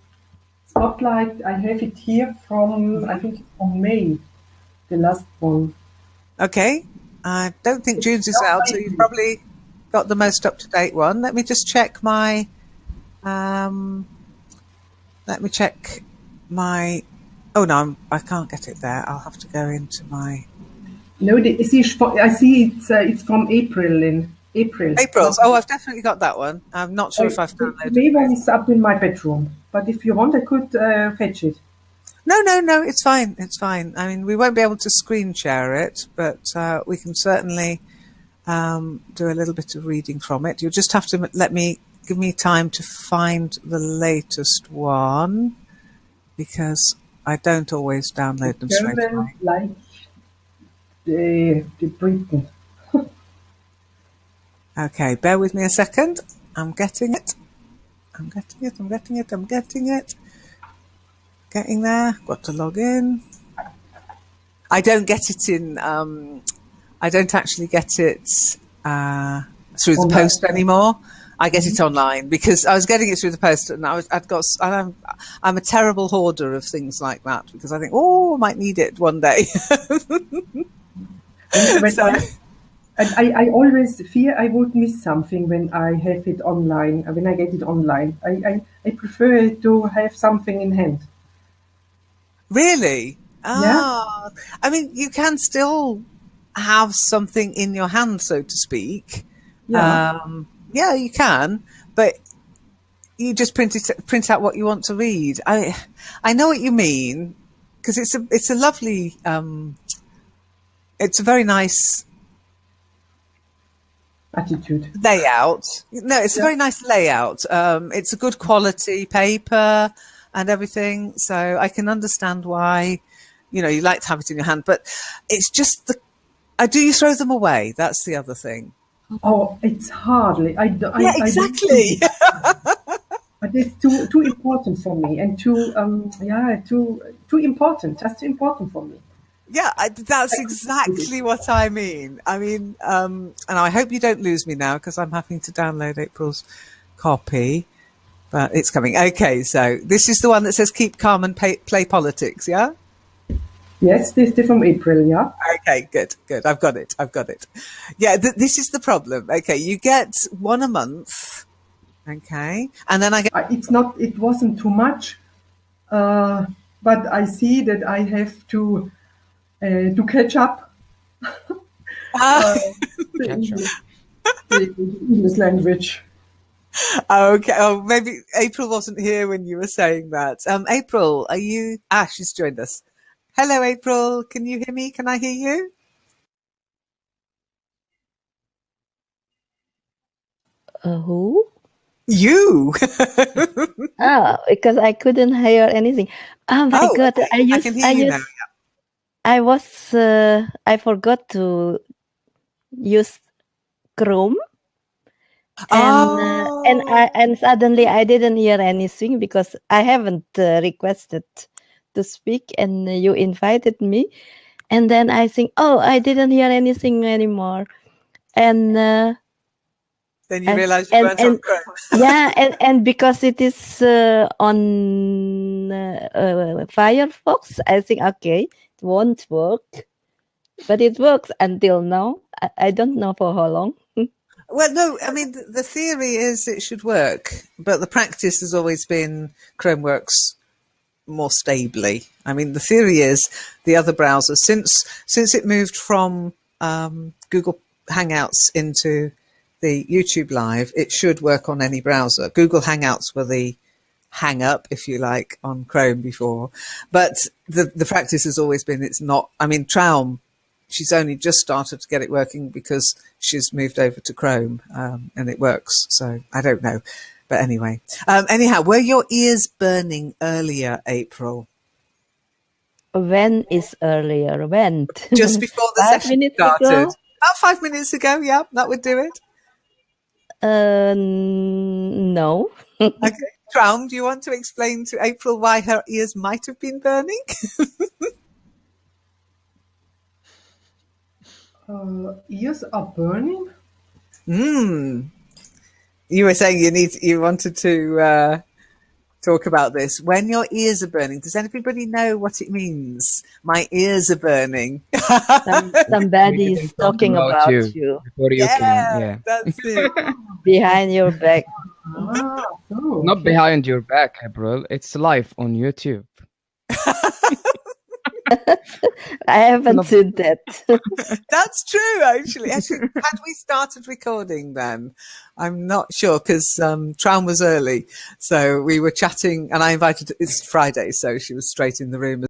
Spotlight, I have it here from, I think, from May, the last one. Okay. I don't think June's is out, so you've probably got the most up-to-date one. Let me just check my, oh no, I can't get it there. I'll have to go into my... No, I see it's from April. April's. Oh, I've definitely got that one. I'm not sure if I've downloaded it. The May one is up in my bedroom, but if you want, I could fetch it. No, it's fine. It's fine. I mean, we won't be able to screen share it, but we can certainly do a little bit of reading from it. You'll just have to give me time to find the latest one, because I don't always download them straight away. Like the Britain. Okay, bear with me a second. I'm getting it. Getting there. Got to log in. I don't get it in. I don't actually get it through the post anymore. I get it online because I was getting it through the post, and I'm a terrible hoarder of things like that because I think, I might need it one day. I always fear I would miss something when I have it online. When I get it online, I prefer to have something in hand. Really? Yeah. I mean, you can still have something in your hand, so to speak. Yeah. Yeah, you can, but you just print out what you want to read. I know what you mean, because it's a lovely, it's a very nice attitude layout. No, it's a very nice layout. It's a good quality paper and everything, so I can understand why, you like to have it in your hand. But it's just do you throw them away? That's the other thing. Oh, it's hardly. Exactly. But it's too important for me, and too important. Just too important for me. Yeah, that's exactly what I mean. I mean, and I hope you don't lose me now because I'm having to download April's copy, but it's coming. Okay, so this is the one that says "Keep calm and play politics." Yeah. Yes, this is from April. Yeah. Okay, good. I've got it. Yeah, this is the problem. Okay, you get one a month. Okay, and then I get. It wasn't too much, but I see that I have to catch up. the English language. Okay. Oh, maybe April wasn't here when you were saying that. April, are you? Ah, she's joined us. Hello, April. Can you hear me? Can I hear you? Who? You. Oh, because I couldn't hear anything. Oh my Oh, God! okay. I can hear you now. I forgot to use Chrome, Oh, and suddenly I didn't hear anything because I haven't requested to speak, and you invited me, and then I think, oh, I didn't hear anything anymore, and then you realised you weren't on Chrome. yeah, and because it is on Firefox, I think okay, it won't work, but it works until now. I don't know for how long. Well, no, I mean, the theory is it should work, but the practice has always been Chrome works more stably. I mean, the theory is the other browsers, since it moved from Google Hangouts into the YouTube Live, it should work on any browser. Google Hangouts were the hang up, if you like, on Chrome before, but the practice has always been it's not. I mean, Traum, she's only just started to get it working because she's moved over to Chrome, and it works. So I don't know. But anyway, anyhow, were your ears burning earlier, April? When is earlier? When? Just before the 5 session minutes started. ago? About 5 minutes ago, yeah, that would do it. No. Okay. Traum, do you want to explain to April why her ears might have been burning? Ears are burning? You were saying you wanted to talk about this. When your ears are burning, does anybody know what it means? My ears are burning. Somebody is talking about you before you came. Yeah, that's it. behind your back. Not behind your back, April. It's live on YouTube. I haven't seen that. That's true, actually. Had we started recording then? I'm not sure because Traum was early. So we were chatting and I invited, it's Friday, so she was straight in the room